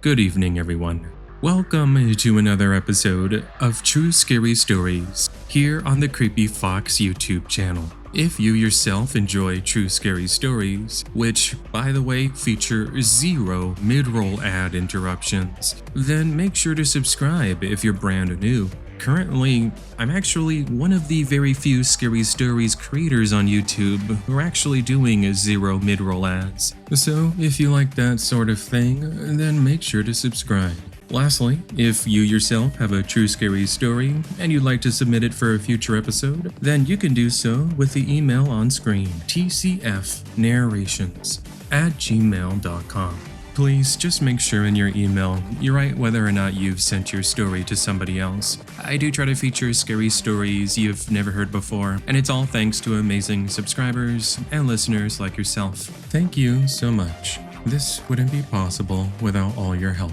Good evening, everyone. Welcome to another episode of True Scary Stories here on the Creepy Fox YouTube channel. If you yourself enjoy true scary stories, which, by the way, feature zero mid-roll ad interruptions, then make sure to subscribe if you're brand new. Currently, I'm actually one of the very few scary stories creators on YouTube who are actually doing zero mid-roll ads. So if you like that sort of thing, then make sure to subscribe. Lastly, if you yourself have a true scary story and you'd like to submit it for a future episode, then you can do so with the email on screen, TCFNarrations@gmail.com. Please just make sure in your email you write whether or not you've sent your story to somebody else. I do try to feature scary stories you've never heard before, and it's all thanks to amazing subscribers and listeners like yourself. Thank you so much. This wouldn't be possible without all your help.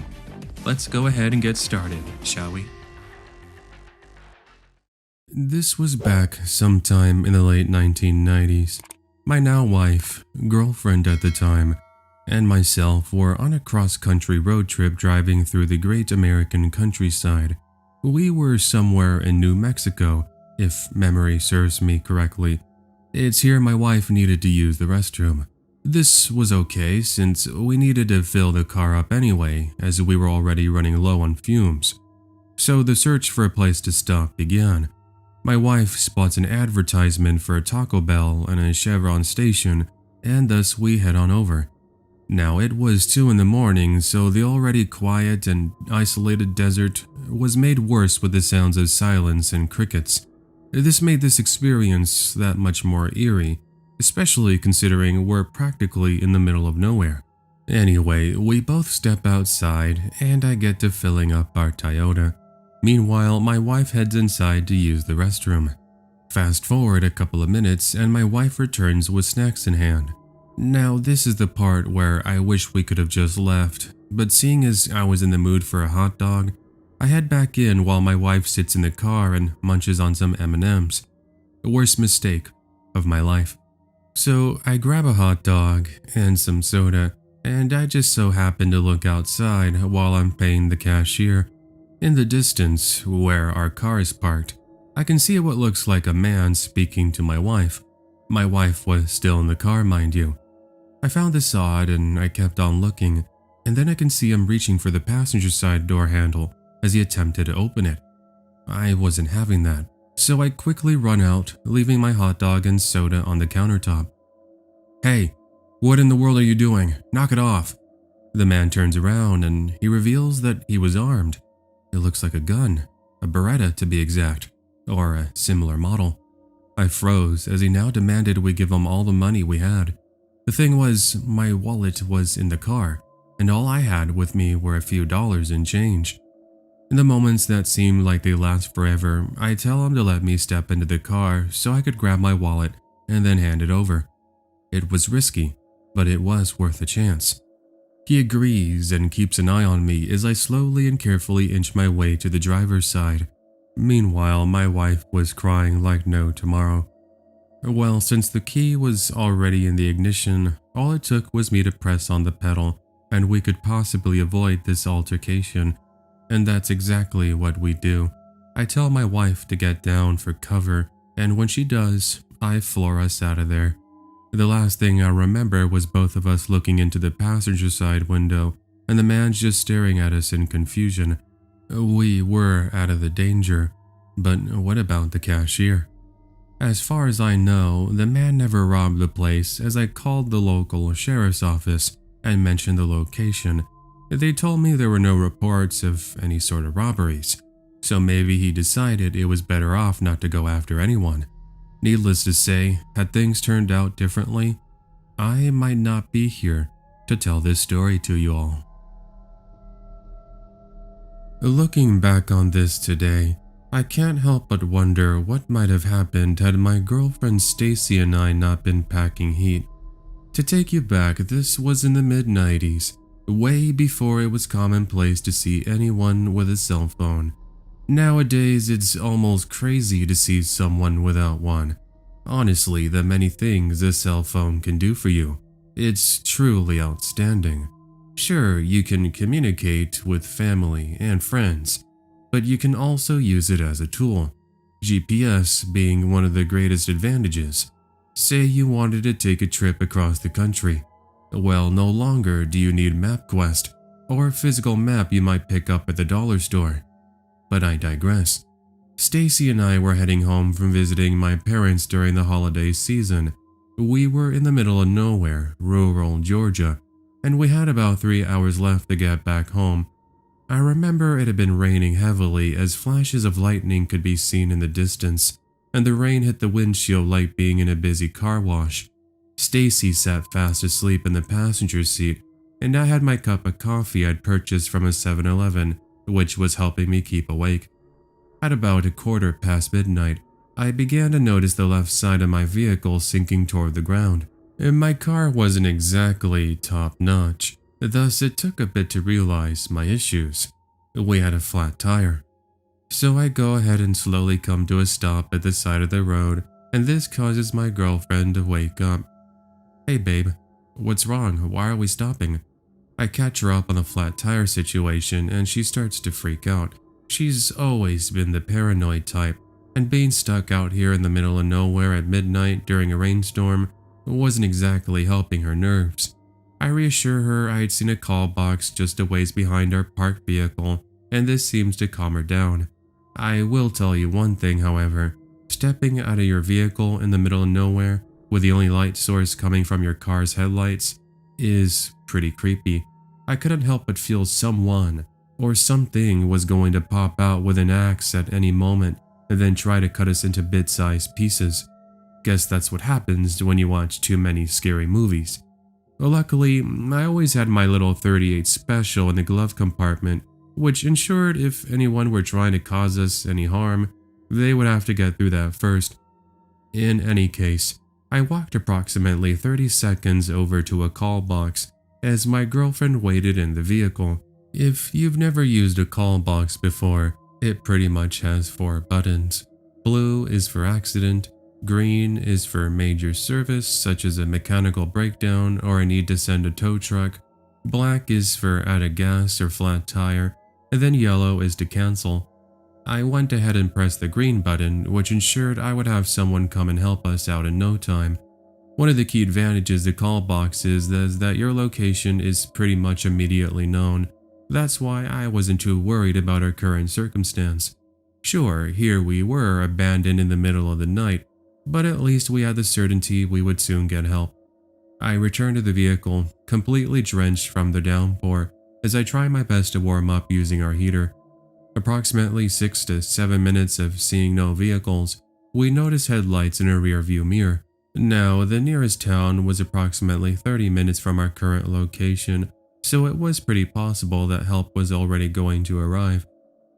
Let's go ahead and get started, shall we? This was back sometime in the late 1990s. My now wife, girlfriend at the time, and myself were on a cross-country road trip driving through the great American countryside. We were somewhere in New Mexico, if memory serves me correctly. It's here my wife needed to use the restroom. This was okay since we needed to fill the car up anyway, as we were already running low on fumes. So the search for a place to stop began. My wife spots an advertisement for a Taco Bell and a Chevron station, and thus we head on over. Now it was 2 in the morning, so the already quiet and isolated desert was made worse with the sounds of silence and crickets. This made this experience that much more eerie, especially considering we're practically in the middle of nowhere. Anyway, we both step outside and I get to filling up our Toyota. Meanwhile, my wife heads inside to use the restroom. Fast forward a couple of minutes and my wife returns with snacks in hand. Now this is the part where I wish we could have just left, but seeing as I was in the mood for a hot dog, I head back in while my wife sits in the car and munches on some M&Ms. The worst mistake of my life. So I grab a hot dog and some soda, and I just so happen to look outside while I'm paying the cashier. In the distance, where our car is parked, I can see what looks like a man speaking to my wife. My wife was still in the car, mind you. I found this odd and I kept on looking, and then I can see him reaching for the passenger side door handle as he attempted to open it. I wasn't having that. So I quickly run out, leaving my hot dog and soda on the countertop. "Hey, what in the world are you doing? Knock it off." The man turns around and he reveals that he was armed. It looks like a gun, a Beretta to be exact, or a similar model. I froze as he now demanded we give him all the money we had. The thing was, my wallet was in the car, and all I had with me were a few dollars in change. In the moments that seemed like they last forever, I tell him to let me step into the car so I could grab my wallet and then hand it over. It was risky, but it was worth a chance. He agrees and keeps an eye on me as I slowly and carefully inch my way to the driver's side. Meanwhile, my wife was crying like no tomorrow. Well, since the key was already in the ignition, all it took was me to press on the pedal and we could possibly avoid this altercation. And that's exactly what we do. I tell my wife to get down for cover, and when she does, I floor us out of there. The last thing I remember was both of us looking into the passenger side window and the man just staring at us in confusion. We were out of the danger, but what about the cashier? As far as I know, the man never robbed the place as I called the local sheriff's office and mentioned the location. They told me there were no reports of any sort of robberies, so maybe he decided it was better off not to go after anyone. Needless to say, had things turned out differently, I might not be here to tell this story to you all. Looking back on this today, I can't help but wonder what might have happened had my girlfriend Stacy and I not been packing heat. To take you back, this was in the mid-90s. Way before it was commonplace to see anyone with a cell phone. Nowadays, it's almost crazy to see someone without one. Honestly, the many things a cell phone can do for you. It's truly outstanding. Sure, you can communicate with family and friends, but you can also use it as a tool, GPS being one of the greatest advantages. Say you wanted to take a trip across the country. Well, no longer do you need MapQuest or a physical map you might pick up at the dollar store. But I digress. Stacy and I were heading home from visiting my parents during the holiday season. We were in the middle of nowhere, rural Georgia, and we had about 3 hours left to get back home. I remember it had been raining heavily as flashes of lightning could be seen in the distance, and the rain hit the windshield like being in a busy car wash. Stacy sat fast asleep in the passenger seat, and I had my cup of coffee I'd purchased from a 7-Eleven, which was helping me keep awake. At about midnight, I began to notice the left side of my vehicle sinking toward the ground. My car wasn't exactly top-notch, thus it took a bit to realize my issues. We had a flat tire. So I go ahead and slowly come to a stop at the side of the road, and this causes my girlfriend to wake up. "Hey babe, what's wrong? Why are we stopping?" I catch her up on the flat tire situation and she starts to freak out. She's always been the paranoid type, and being stuck out here in the middle of nowhere at midnight during a rainstorm wasn't exactly helping her nerves. I reassure her I had seen a call box just a ways behind our parked vehicle, and this seems to calm her down. I will tell you one thing, however. Stepping out of your vehicle in the middle of nowhere, with the only light source coming from your car's headlights, is pretty creepy. I couldn't help but feel someone or something was going to pop out with an axe at any moment and then try to cut us into bit-sized pieces. Guess that's what happens when you watch too many scary movies. Luckily, I always had my little .38 special in the glove compartment, which ensured if anyone were trying to cause us any harm, they would have to get through that first. In any case, I walked approximately 30 seconds over to a call box as my girlfriend waited in the vehicle. If you've never used a call box before, it pretty much has 4 buttons. Blue is for accident, green is for major service such as a mechanical breakdown or a need to send a tow truck, black is for out of gas or flat tire, and then yellow is to cancel. I went ahead and pressed the green button, which ensured I would have someone come and help us out in no time. One of the key advantages of call boxes is that your location is pretty much immediately known. That's why I wasn't too worried about our current circumstance. Sure, here we were abandoned in the middle of the night, but at least we had the certainty we would soon get help. I returned to the vehicle, completely drenched from the downpour, as I tried my best to warm up using our heater. Approximately 6 to 7 minutes of seeing no vehicles, we noticed headlights in a rear-view mirror. Now, the nearest town was approximately 30 minutes from our current location, so it was pretty possible that help was already going to arrive.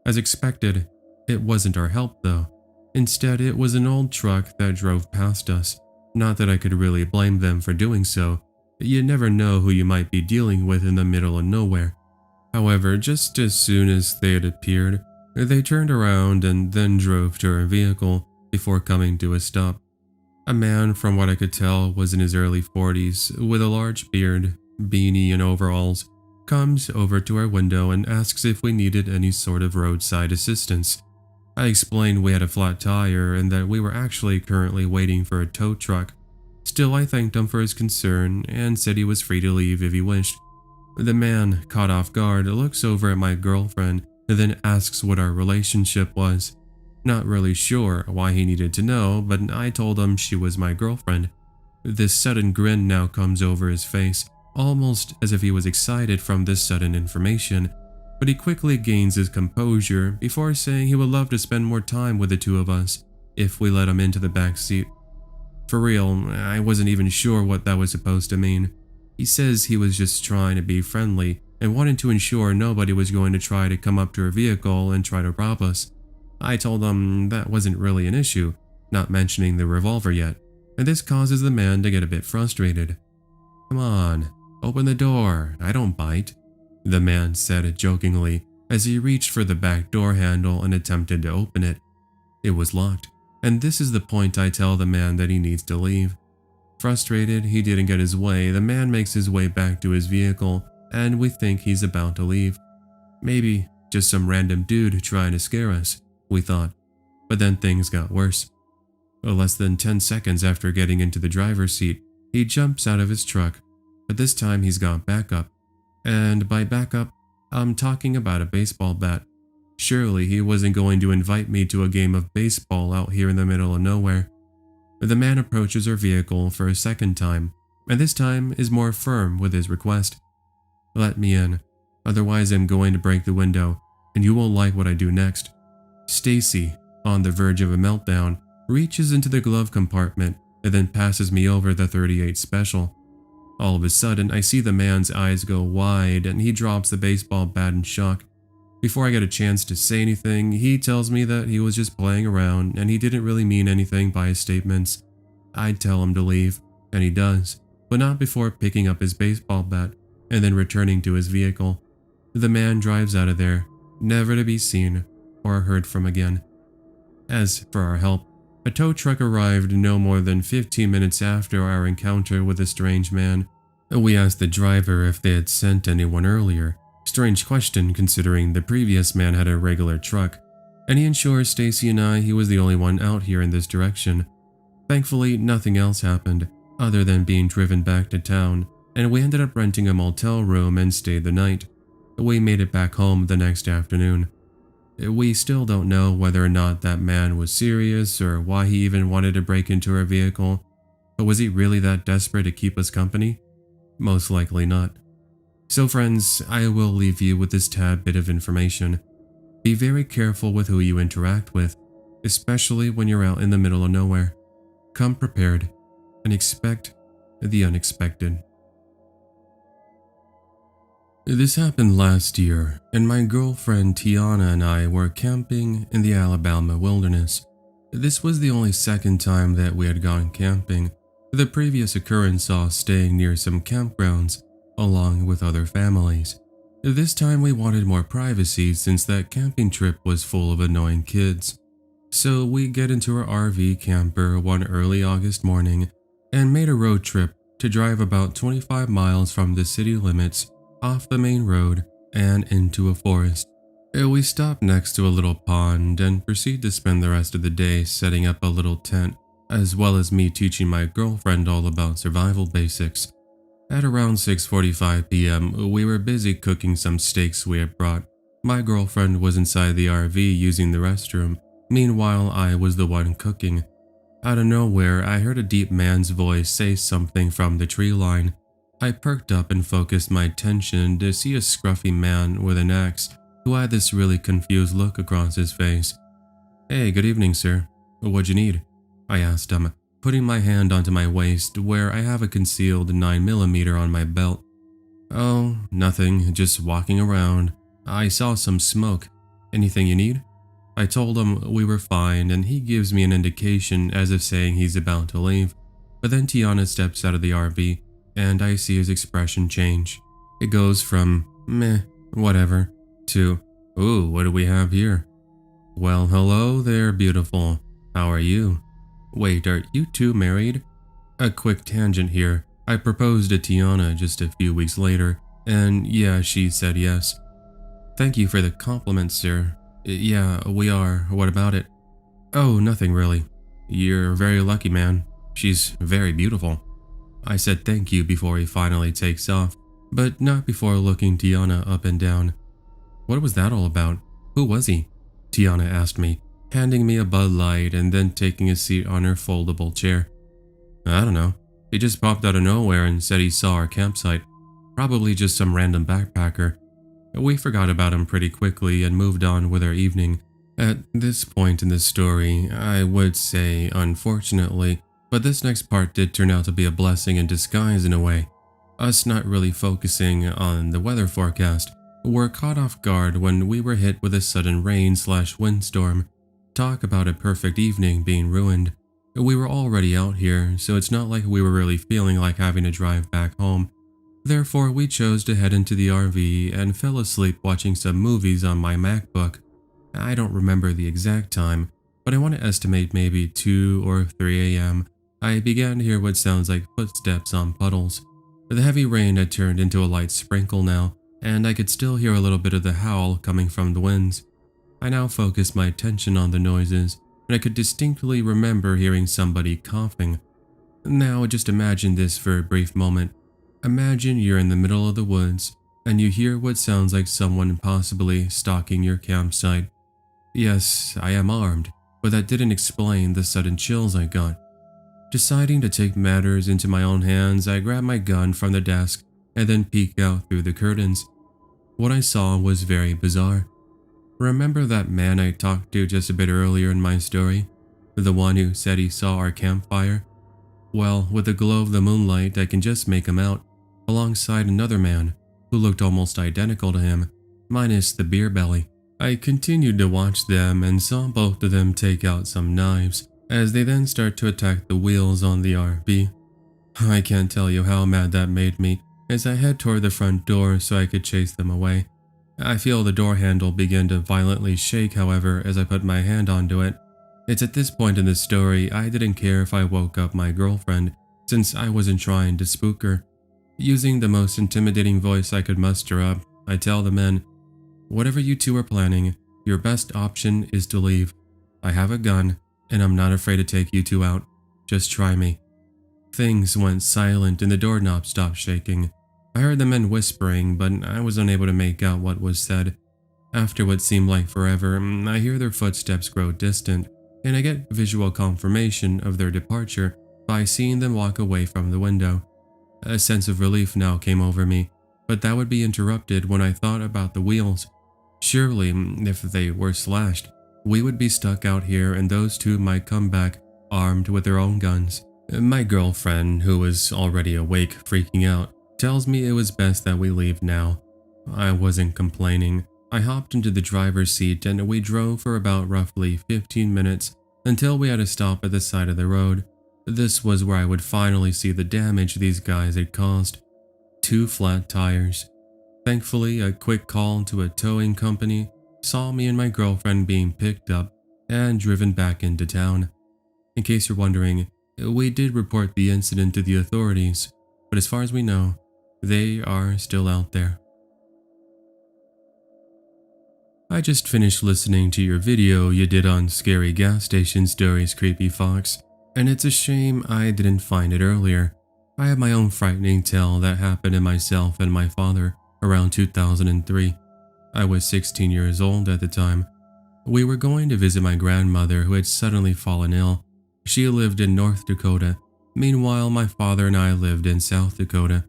As expected, it wasn't our help though. Instead, it was an old truck that drove past us. Not that I could really blame them for doing so. You never know who you might be dealing with in the middle of nowhere. However, just as soon as they had appeared, they turned around and then drove to our vehicle before coming to a stop. A man, from what I could tell, was in his early 40s, with a large beard, beanie and overalls, comes over to our window and asks if we needed any sort of roadside assistance. I explained we had a flat tire and that we were actually currently waiting for a tow truck. Still, I thanked him for his concern and said he was free to leave if he wished. The man, caught off guard, looks over at my girlfriend and then asks what our relationship was. Not really sure why he needed to know, but I told him she was my girlfriend. This sudden grin now comes over his face, almost as if he was excited from this sudden information, but he quickly gains his composure before saying he would love to spend more time with the two of us if we let him into the back seat. For real, I wasn't even sure what that was supposed to mean. He says he was just trying to be friendly and wanted to ensure nobody was going to try to come up to our vehicle and try to rob us. I told him that wasn't really an issue, not mentioning the revolver yet, and this causes the man to get a bit frustrated. "Come on, open the door, I don't bite," the man said jokingly as he reached for the back door handle and attempted to open it. It was locked, and this is the point I tell the man that he needs to leave. Frustrated he didn't get his way, the man makes his way back to his vehicle and we think he's about to leave. Maybe just some random dude trying to scare us, we thought. But then things got worse. Less than 10 seconds after getting into the driver's seat, he jumps out of his truck, but this time he's got backup. And by backup, I'm talking about a baseball bat. Surely he wasn't going to invite me to a game of baseball out here in the middle of nowhere. The man approaches our vehicle for a second time, and this time is more firm with his request. Let me in, otherwise I'm going to break the window, and you won't like what I do next. Stacy, on the verge of a meltdown, reaches into the glove compartment and then passes me over the .38 Special. All of a sudden, I see the man's eyes go wide and he drops the baseball bat in shock. Before I get a chance to say anything, he tells me that he was just playing around and he didn't really mean anything by his statements. I'd tell him to leave, and he does, but not before picking up his baseball bat and then returning to his vehicle. The man drives out of there, never to be seen or heard from again. As for our help, a tow truck arrived no more than 15 minutes after our encounter with a strange man. We asked the driver if they had sent anyone earlier. Strange question considering the previous man had a regular truck, and he ensures Stacy and I he was the only one out here in this direction. Thankfully, nothing else happened other than being driven back to town, and we ended up renting a motel room and stayed the night. We made it back home the next afternoon. We still don't know whether or not that man was serious or why he even wanted to break into our vehicle, but was he really that desperate to keep us company? Most likely not. So friends, I will leave you with this tad bit of information. Be very careful with who you interact with, especially when you're out in the middle of nowhere. Come prepared and expect the unexpected. This happened last year, and my girlfriend Tiana and I were camping in the Alabama wilderness. This was the only second time that we had gone camping. The previous occurrence saw us staying near some campgrounds, along with other families. This time we wanted more privacy since that camping trip was full of annoying kids. So we get into our RV camper one early August morning and made a road trip to drive about 25 miles from the city limits off the main road and into a forest. We stopped next to a little pond and proceed to spend the rest of the day setting up a little tent, as well as me teaching my girlfriend all about survival basics. At around 6:45 p.m., we were busy cooking some steaks we had brought. My girlfriend was inside the RV using the restroom. Meanwhile, I was the one cooking. Out of nowhere, I heard a deep man's voice say something from the tree line. I perked up and focused my attention to see a scruffy man with an axe who had this really confused look across his face. "Hey, good evening, sir. What'd you need?" I asked him, putting my hand onto my waist where I have a concealed 9mm on my belt. "Oh, nothing, just walking around. I saw some smoke. Anything you need?" I told him we were fine, and he gives me an indication as if saying he's about to leave. But then Tiana steps out of the RV, and I see his expression change. It goes from, meh, whatever, to, ooh, what do we have here? "Well, hello there, beautiful. How are you? Wait, are you two married?" A quick tangent here. I proposed to Tiana just a few weeks later, and yeah, she said yes. "Thank you for the compliment, sir. Yeah, we are. What about it?" "Oh, nothing really. You're very lucky, man. She's very beautiful." I said thank you before he finally takes off, but not before looking Tiana up and down. "What was that all about? Who was he?" Tiana asked me, handing me a Bud Light and then taking a seat on her foldable chair. "I don't know. He just popped out of nowhere and said he saw our campsite. Probably just some random backpacker." We forgot about him pretty quickly and moved on with our evening. At this point in the story, I would say unfortunately, but this next part did turn out to be a blessing in disguise in a way. Us not really focusing on the weather forecast, were caught off guard when we were hit with a sudden rain/windstorm. Talk about a perfect evening being ruined. We were already out here, so it's not like we were really feeling like having to drive back home. Therefore, we chose to head into the RV and fell asleep watching some movies on my MacBook. I don't remember the exact time, but I want to estimate maybe 2 or 3 a.m. I began to hear what sounds like footsteps on puddles. The heavy rain had turned into a light sprinkle now, and I could still hear a little bit of the howl coming from the winds. I now focused my attention on the noises, and I could distinctly remember hearing somebody coughing. Now, just imagine this for a brief moment. Imagine you're in the middle of the woods, and you hear what sounds like someone possibly stalking your campsite. Yes, I am armed, but that didn't explain the sudden chills I got. Deciding to take matters into my own hands, I grabbed my gun from the desk and then peeked out through the curtains. What I saw was very bizarre. Remember that man I talked to just a bit earlier in my story? The one who said he saw our campfire? Well, with the glow of the moonlight, I can just make him out, alongside another man who looked almost identical to him, minus the beer belly. I continued to watch them and saw both of them take out some knives, as they then start to attack the wheels on the RV. I can't tell you how mad that made me as I head toward the front door so I could chase them away. I feel the door handle begin to violently shake, however, as I put my hand onto it. It's at this point in the story I didn't care if I woke up my girlfriend, since I wasn't trying to spook her. Using the most intimidating voice I could muster up, I tell the men, "Whatever you two are planning, your best option is to leave. I have a gun, and I'm not afraid to take you two out. Just try me." Things went silent and the doorknob stopped shaking. I heard the men whispering, but I was unable to make out what was said. After what seemed like forever, I hear their footsteps grow distant, and I get visual confirmation of their departure by seeing them walk away from the window. A sense of relief now came over me, but that would be interrupted when I thought about the wheels. Surely, if they were slashed, we would be stuck out here and those two might come back armed with their own guns. My girlfriend, who was already awake freaking out, tells me it was best that we leave now. I wasn't complaining. I hopped into the driver's seat and we drove for about roughly 15 minutes until we had to stop at the side of the road. This was where I would finally see the damage these guys had caused. 2 flat tires. Thankfully, a quick call to a towing company saw me and my girlfriend being picked up and driven back into town. In case you're wondering, we did report the incident to the authorities, but as far as we know, they are still out there. I just finished listening to your video you did on scary gas station stories, Creepy Fox, and it's a shame I didn't find it earlier. I have my own frightening tale that happened to myself and my father around 2003. I was 16 years old at the time. We were going to visit my grandmother who had suddenly fallen ill. She lived in North Dakota. Meanwhile, my father and I lived in South Dakota.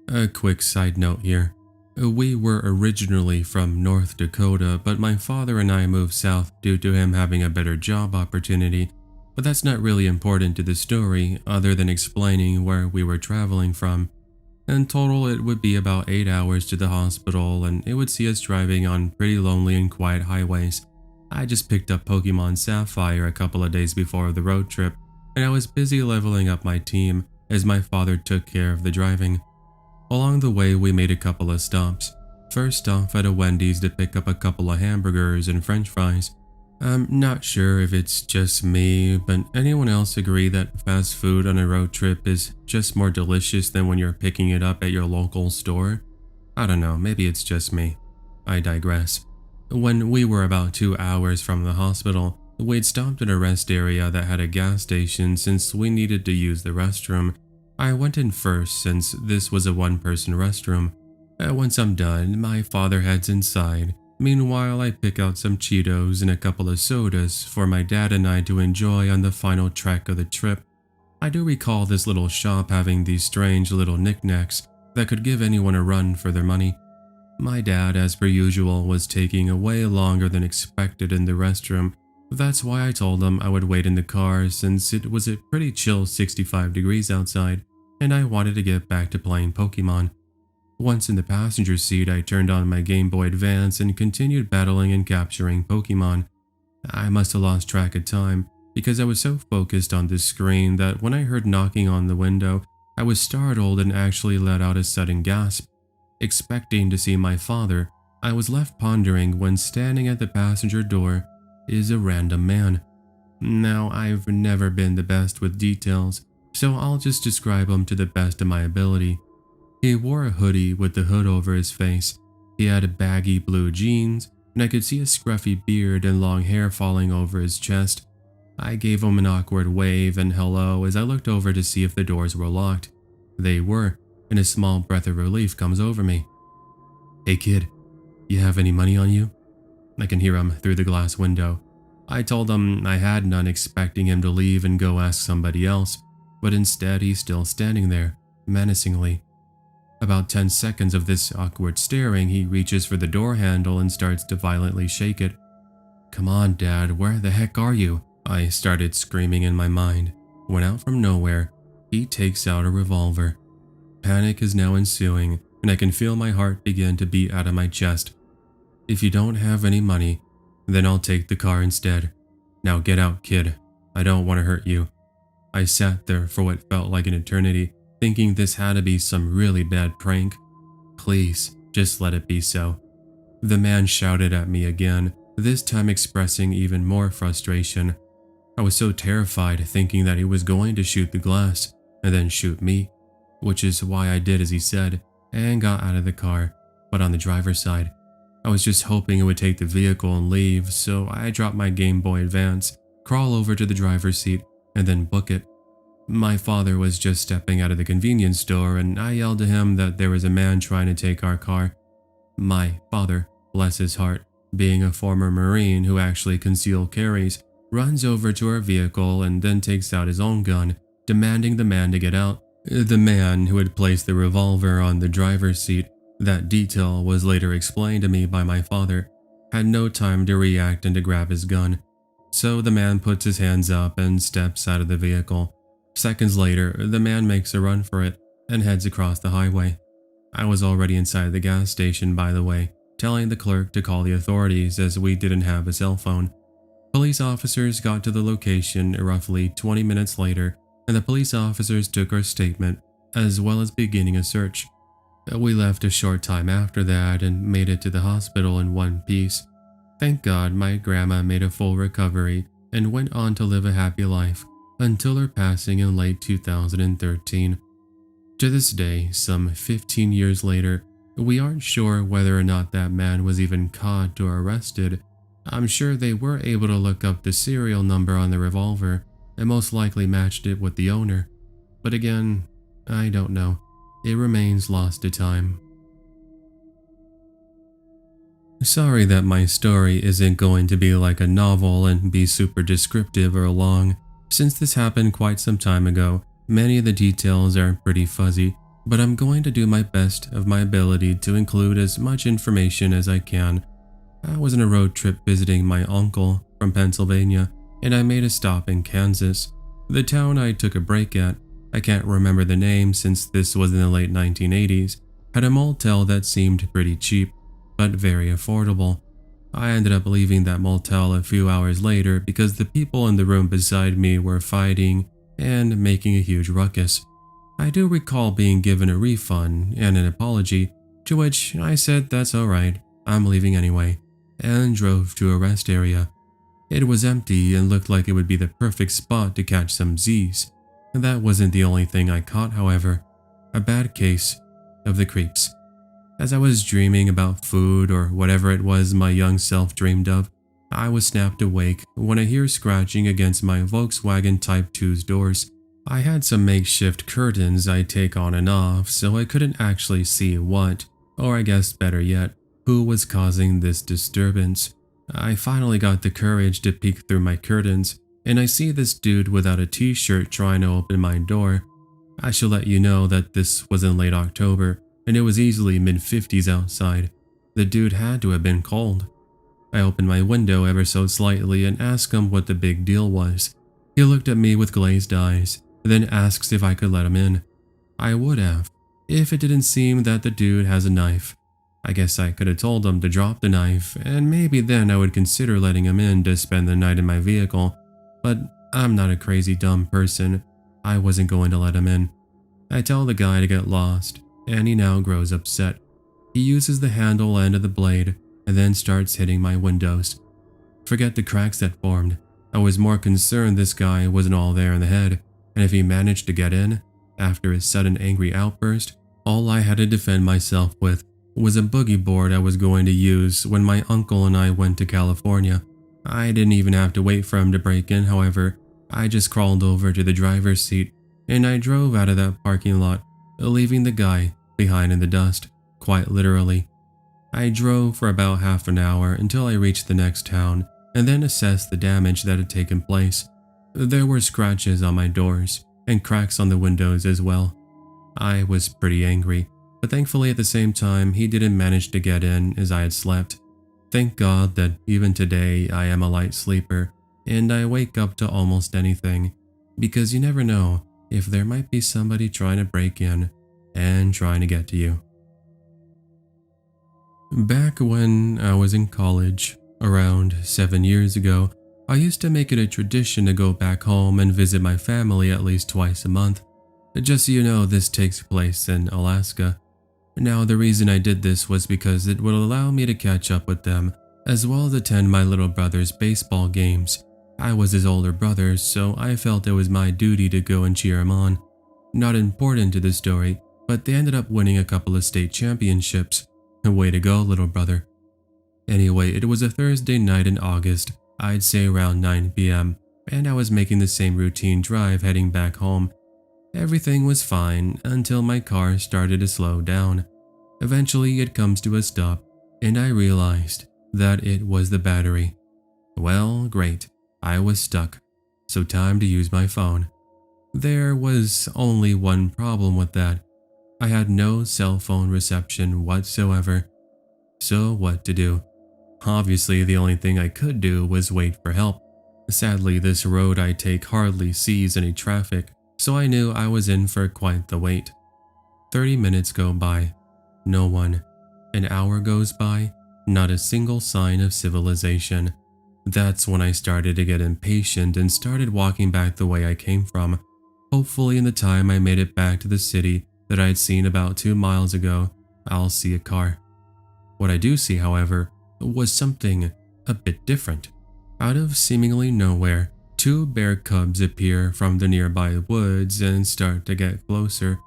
A quick side note here. We were originally from North Dakota, but my father and I moved south due to him having a better job opportunity. But that's not really important to the story other than explaining where we were traveling from. In total, it would be about 8 hours to the hospital and it would see us driving on pretty lonely and quiet highways. I just picked up Pokemon Sapphire a couple of days before the road trip and I was busy leveling up my team as my father took care of the driving. Along the way, we made a couple of stops. First off at a Wendy's to pick up a couple of hamburgers and french fries. I'm not sure if it's just me, but anyone else agree that fast food on a road trip is just more delicious than when you're picking it up at your local store? I don't know, maybe it's just me. I digress. When we were about 2 hours from the hospital, we'd stopped at a rest area that had a gas station since we needed to use the restroom. I went in first since this was a one-person restroom. Once I'm done, my father heads inside. Meanwhile, I pick out some Cheetos and a couple of sodas for my dad and I to enjoy on the final trek of the trip. I do recall this little shop having these strange little knickknacks that could give anyone a run for their money. My dad, as per usual, was taking way longer than expected in the restroom. That's why I told him I would wait in the car since it was a pretty chill 65 degrees outside and I wanted to get back to playing Pokemon. Once in the passenger seat, I turned on my Game Boy Advance and continued battling and capturing Pokemon. I must have lost track of time because I was so focused on the screen that when I heard knocking on the window, I was startled and actually let out a sudden gasp. Expecting to see my father, I was left pondering when standing at the passenger door is a random man. Now, I've never been the best with details, so I'll just describe him to the best of my ability. He wore a hoodie with the hood over his face. He had baggy blue jeans, and I could see a scruffy beard and long hair falling over his chest. I gave him an awkward wave and hello as I looked over to see if the doors were locked. They were, and a small breath of relief comes over me. "Hey kid, you have any money on you?" I can hear him through the glass window. I told him I had none, expecting him to leave and go ask somebody else, but instead he's still standing there, menacingly. About 10 seconds of this awkward staring, he reaches for the door handle and starts to violently shake it. "Come on, Dad, where the heck are you?" I started screaming in my mind, when out from nowhere, he takes out a revolver. Panic is now ensuing, and I can feel my heart begin to beat out of my chest. "If you don't have any money, then I'll take the car instead. Now get out, kid. I don't want to hurt you." I sat there for what felt like an eternity, thinking this had to be some really bad prank. Please, just let it be so. The man shouted at me again, this time expressing even more frustration. I was so terrified, thinking that he was going to shoot the glass and then shoot me, which is why I did as he said and got out of the car. But on the driver's side, I was just hoping it would take the vehicle and leave, so I dropped my Game Boy Advance, crawl over to the driver's seat, and then book it. My father was just stepping out of the convenience store, and I yelled to him that there was a man trying to take our car. My father, bless his heart, being a former Marine who actually concealed carries, runs over to our vehicle and then takes out his own gun, demanding the man to get out. The man who had placed the revolver on the driver's seat, that detail was later explained to me by my father, had no time to react and to grab his gun. So the man puts his hands up and steps out of the vehicle. Seconds later, the man makes a run for it and heads across the highway. I was already inside the gas station, by the way, telling the clerk to call the authorities as we didn't have a cell phone. Police officers got to the location roughly 20 minutes later, and the police officers took our statement, as well as beginning a search. We left a short time after that and made it to the hospital in one piece. Thank God my grandma made a full recovery and went on to live a happy life until her passing in late 2013. To this day, some 15 years later, we aren't sure whether or not that man was even caught or arrested. I'm sure they were able to look up the serial number on the revolver and most likely matched it with the owner. But again, I don't know. It remains lost to time. Sorry that my story isn't going to be like a novel and be super descriptive or long. Since this happened quite some time ago, many of the details are pretty fuzzy, but I'm going to do my best of my ability to include as much information as I can. I was on a road trip visiting my uncle from Pennsylvania, and I made a stop in Kansas. The town I took a break at, I can't remember the name since this was in the late 1980s, had a motel that seemed pretty cheap, but very affordable. I ended up leaving that motel a few hours later because the people in the room beside me were fighting and making a huge ruckus. I do recall being given a refund and an apology, to which I said that's alright, I'm leaving anyway, and drove to a rest area. It was empty and looked like it would be the perfect spot to catch some Z's. That wasn't the only thing I caught, however, a bad case of the creeps. As I was dreaming about food or whatever it was my young self dreamed of, I was snapped awake when I hear scratching against my Volkswagen Type 2's doors. I had some makeshift curtains I take on and off, so I couldn't actually see what, or I guess better yet, who was causing this disturbance. I finally got the courage to peek through my curtains, and I see this dude without a t-shirt trying to open my door. I should let you know that this was in late October, and it was easily mid-50s outside. The dude had to have been cold. I opened my window ever so slightly and asked him what the big deal was. He looked at me with glazed eyes, then asks if I could let him in. I would have, if it didn't seem that the dude has a knife. I guess I could have told him to drop the knife, and maybe then I would consider letting him in to spend the night in my vehicle. But I'm not a crazy dumb person. I wasn't going to let him in. I tell the guy to get lost, and he now grows upset. He uses the handle end of the blade and then starts hitting my windows. Forget the cracks that formed. I was more concerned this guy wasn't all there in the head, and if he managed to get in, after his sudden angry outburst, All I had to defend myself with was a boogie board I was going to use when my uncle and I went to California. I didn't even have to wait for him to break in, however. I just crawled over to the driver's seat and I drove out of that parking lot, leaving the guy behind in the dust, quite literally. I drove for about half an hour until I reached the next town and then assessed the damage that had taken place. There were scratches on my doors and cracks on the windows as well. I was pretty angry, but thankfully at the same time he didn't manage to get in as I had slept. Thank God that even today I am a light sleeper and I wake up to almost anything, because you never know if there might be somebody trying to break in and trying to get to you. Back when I was in college, around 7 years ago, I used to make it a tradition to go back home and visit my family at least twice a month. Just so you know, this takes place in Alaska. Now, the reason I did this was because it would allow me to catch up with them, as well as attend my little brother's baseball games. I was his older brother, so I felt it was my duty to go and cheer him on. Not important to the story, but they ended up winning a couple of state championships. Way to go, little brother. Anyway, it was a Thursday night in August, I'd say around 9 p.m., and I was making the same routine drive heading back home. Everything was fine until my car started to slow down. Eventually, it comes to a stop, and I realized that it was the battery. Well, great, I was stuck, so time to use my phone. There was only one problem with that. I had no cell phone reception whatsoever. So what to do? Obviously, the only thing I could do was wait for help. Sadly, this road I take hardly sees any traffic, so I knew I was in for quite the wait. 30 minutes go by. No one. An hour goes by. Not a single sign of civilization. That's when I started to get impatient and started walking back the way I came from. Hopefully in the time I made it back to the city that I'd seen about 2 miles ago, I'll see a car. What I do see, however, was something a bit different. Out of seemingly nowhere, 2 bear cubs appear from the nearby woods and start to get closer.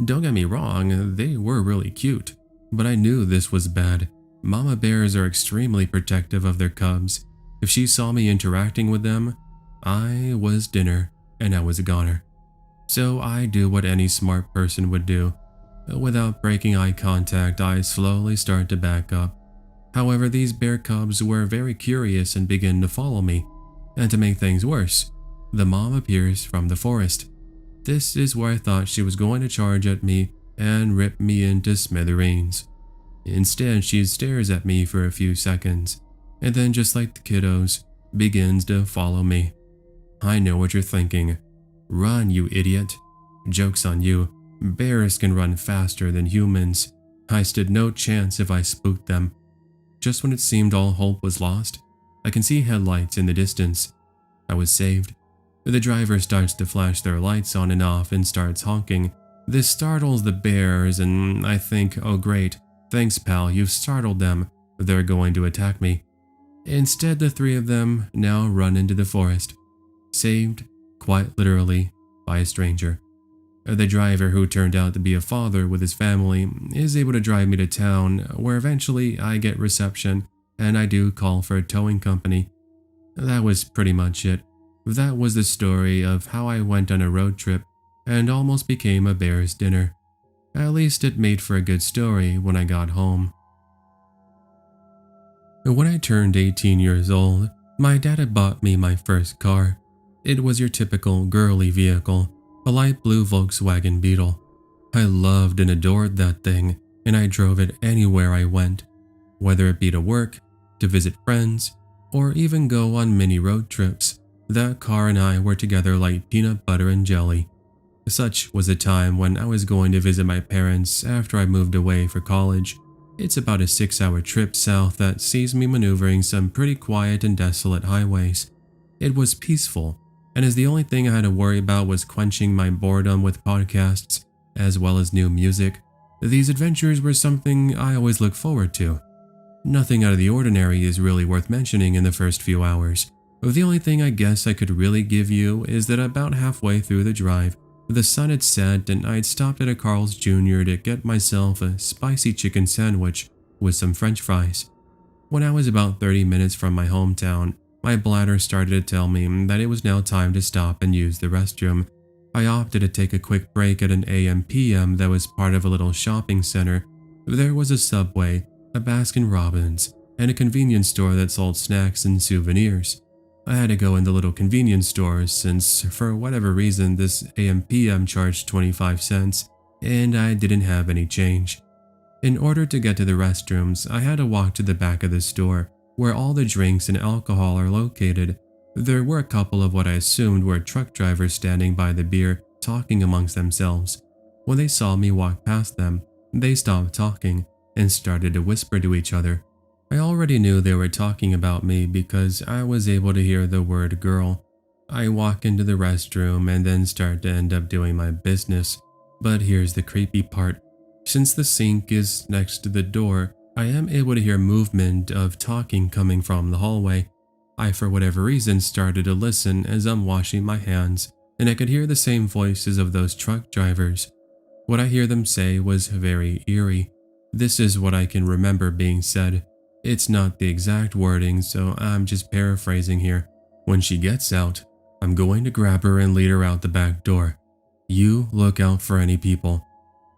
Don't get me wrong, they were really cute, but I knew this was bad. Mama bears are extremely protective of their cubs. If she saw me interacting with them, I was dinner and I was a goner. So I do what any smart person would do. Without breaking eye contact, I slowly start to back up. However, these bear cubs were very curious and begin to follow me. And to make things worse, the mom appears from the forest. This is where I thought she was going to charge at me and rip me into smithereens. Instead, she stares at me for a few seconds, and then just like the kiddos, begins to follow me. I know what you're thinking. Run, you idiot. Joke's on you. Bears can run faster than humans. I stood no chance if I spooked them. Just when it seemed all hope was lost, I can see headlights in the distance. I was saved. The driver starts to flash their lights on and off and starts honking. This startles the bears and I think, oh great, thanks pal, you've startled them. They're going to attack me. Instead, the 3 of them now run into the forest. Saved, quite literally, by a stranger. The driver, who turned out to be a father with his family, is able to drive me to town, where eventually I get reception and I do call for a towing company. That was pretty much it. That was the story of how I went on a road trip and almost became a bear's dinner. At least it made for a good story when I got home. When I turned 18 years old, my dad had bought me my first car. It was your typical girly vehicle, a light blue Volkswagen Beetle. I loved and adored that thing, and I drove it anywhere I went, whether it be to work, to visit friends, or even go on mini road trips. That car and I were together like peanut butter and jelly. Such was the time when I was going to visit my parents after I moved away for college. It's about a 6-hour trip south that sees me maneuvering some pretty quiet and desolate highways. It was peaceful, and as the only thing I had to worry about was quenching my boredom with podcasts, as well as new music, these adventures were something I always look forward to. Nothing out of the ordinary is really worth mentioning in the first few hours. The only thing I guess I could really give you is that about halfway through the drive, The sun had set and I'd stopped at a Carl's Jr. to get myself a spicy chicken sandwich with some french fries. When I was about 30 minutes from my hometown, my bladder started to tell me that it was now time to stop and use the restroom. I opted to take a quick break at an AM/PM that was part of a little shopping center. There was a Subway, a Baskin-Robbins, and a convenience store that sold snacks and souvenirs. I had to go in the little convenience store since, for whatever reason, this AM/PM charged 25 cents, and I didn't have any change. In order to get to the restrooms, I had to walk to the back of the store, where all the drinks and alcohol are located. There were a couple of what I assumed were truck drivers standing by the beer, talking amongst themselves. When they saw me walk past them, they stopped talking and started to whisper to each other. I already knew they were talking about me because I was able to hear the word girl. I walk into the restroom and then start to end up doing my business. But here's the creepy part. Since the sink is next to the door, I am able to hear movement of talking coming from the hallway. I, for whatever reason, started to listen as I'm washing my hands, and I could hear the same voices of those truck drivers. What I hear them say was very eerie. This is what I can remember being said. It's not the exact wording, so I'm just paraphrasing here. When she gets out, I'm going to grab her and lead her out the back door. You look out for any people.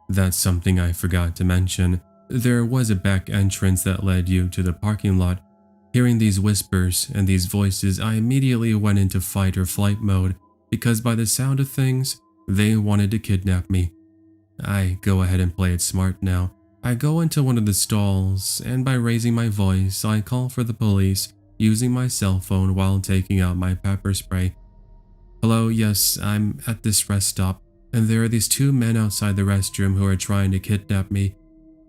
That's something I forgot to mention. There was a back entrance that led you to the parking lot. Hearing these whispers and these voices, I immediately went into fight or flight mode because by the sound of things, they wanted to kidnap me. I go ahead and play it smart now. I go into one of the stalls, and by raising my voice, I call for the police, using my cell phone while taking out my pepper spray. Hello, yes, I'm at this rest stop, and there are these two men outside the restroom who are trying to kidnap me.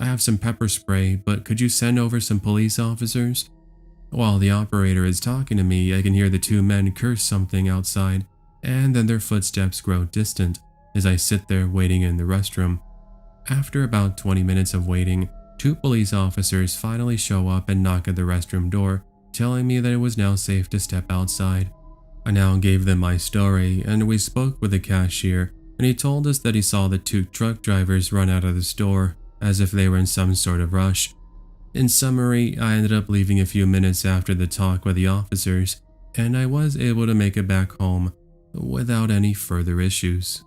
I have some pepper spray, but could you send over some police officers? While the operator is talking to me, I can hear the two men curse something outside, and then their footsteps grow distant as I sit there waiting in the restroom. After about 20 minutes of waiting, two police officers finally show up and knock at the restroom door, telling me that it was now safe to step outside. I now gave them my story, and we spoke with the cashier, and he told us that he saw the two truck drivers run out of the store as if they were in some sort of rush. In summary, I ended up leaving a few minutes after the talk with the officers, and I was able to make it back home without any further issues.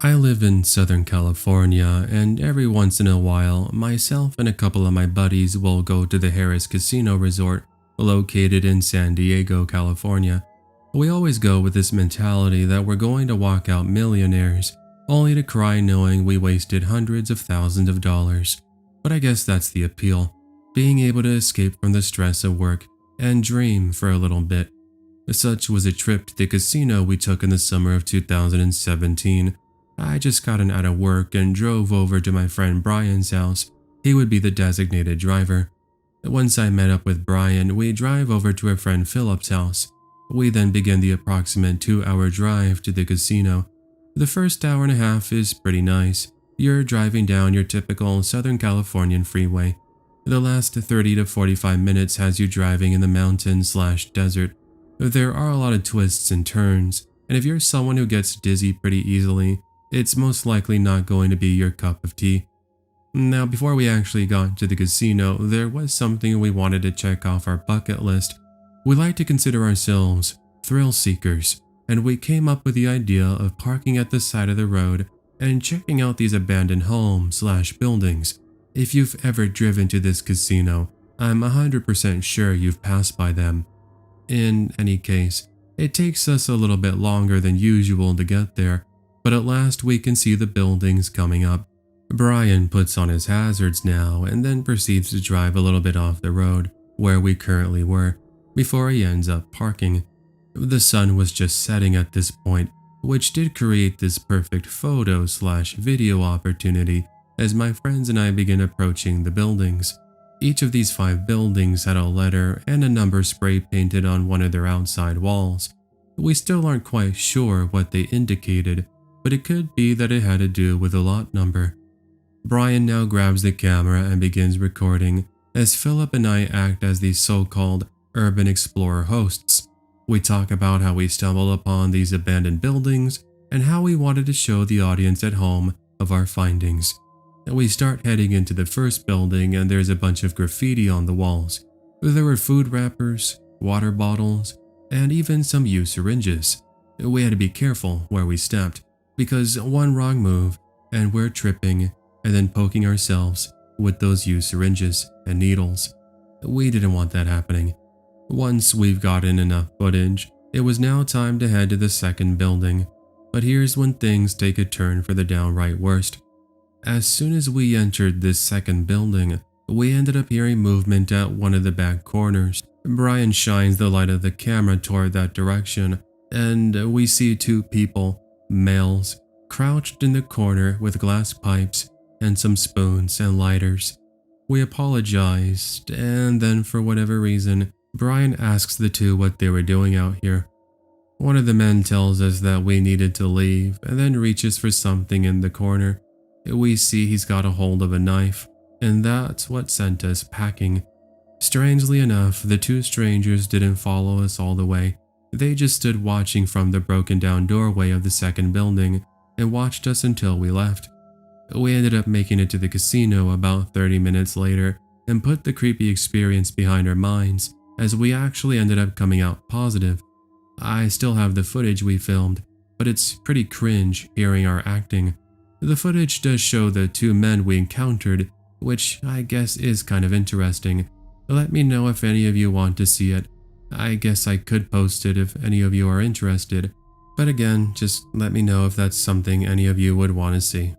I live in Southern California, and every once in a while, myself and a couple of my buddies will go to the Harrah's Casino Resort, located in San Diego, California. We always go with this mentality that we're going to walk out millionaires, only to cry knowing we wasted hundreds of thousands of dollars. But I guess that's the appeal, being able to escape from the stress of work and dream for a little bit. Such was a trip to the casino we took in the summer of 2017. I just gotten out of work and drove over to my friend Brian's house. He would be the designated driver. Once I met up with Brian, we drive over to our friend Philip's house. We then begin the approximate 2-hour drive to the casino. The first hour and a half is pretty nice. You're driving down your typical Southern Californian freeway. The last 30 to 45 minutes has you driving in the mountain/desert. There are a lot of twists and turns, and if you're someone who gets dizzy pretty easily, it's most likely not going to be your cup of tea. Now, before we actually got to the casino, there was something we wanted to check off our bucket list. We like to consider ourselves thrill seekers, and we came up with the idea of parking at the side of the road and checking out these abandoned homes/buildings. If you've ever driven to this casino, I'm 100% sure you've passed by them. In any case, it takes us a little bit longer than usual to get there, but at last we can see the buildings coming up. Brian puts on his hazards now and then proceeds to drive a little bit off the road, where we currently were, before he ends up parking. The sun was just setting at this point, which did create this perfect photo/video opportunity as my friends and I begin approaching the buildings. Each of these 5 buildings had a letter and a number spray painted on one of their outside walls. We still aren't quite sure what they indicated, but it could be that it had to do with a lot number. Brian now grabs the camera and begins recording as Philip and I act as these so-called urban explorer hosts. We talk about how we stumbled upon these abandoned buildings and how we wanted to show the audience at home of our findings. And we start heading into the first building and there's a bunch of graffiti on the walls. There were food wrappers, water bottles, and even some used syringes. We had to be careful where we stepped because one wrong move and we're tripping and then poking ourselves with those used syringes and needles. We didn't want that happening. Once we've gotten enough footage, it was now time to head to the second building. But here's when things take a turn for the downright worst. As soon as we entered this second building, we ended up hearing movement at one of the back corners. Brian shines the light of the camera toward that direction, and we see two people, males, crouched in the corner with glass pipes and some spoons and lighters. We apologized, and then for whatever reason, Brian asks the two what they were doing out here. One of the men tells us that we needed to leave and then reaches for something in the corner. We see he's got a hold of a knife, and that's what sent us packing. Strangely enough, the two strangers didn't follow us all the way. They just stood watching from the broken down doorway of the second building and watched us until we left. We ended up making it to the casino about 30 minutes later and put the creepy experience behind our minds as we actually ended up coming out positive. I still have the footage we filmed, but it's pretty cringe hearing our acting. The footage does show the two men we encountered, which I guess is kind of interesting. Let me know if any of you want to see it. I guess I could post it if any of you are interested, but again, just let me know if that's something any of you would want to see.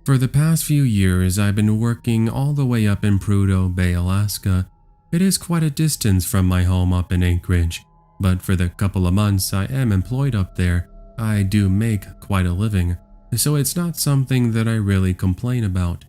For the past few years, I've been working all the way up in Prudhoe Bay, Alaska. It is quite a distance from my home up in Anchorage, but for the couple of months I am employed up there, I do make quite a living, so it's not something that I really complain about.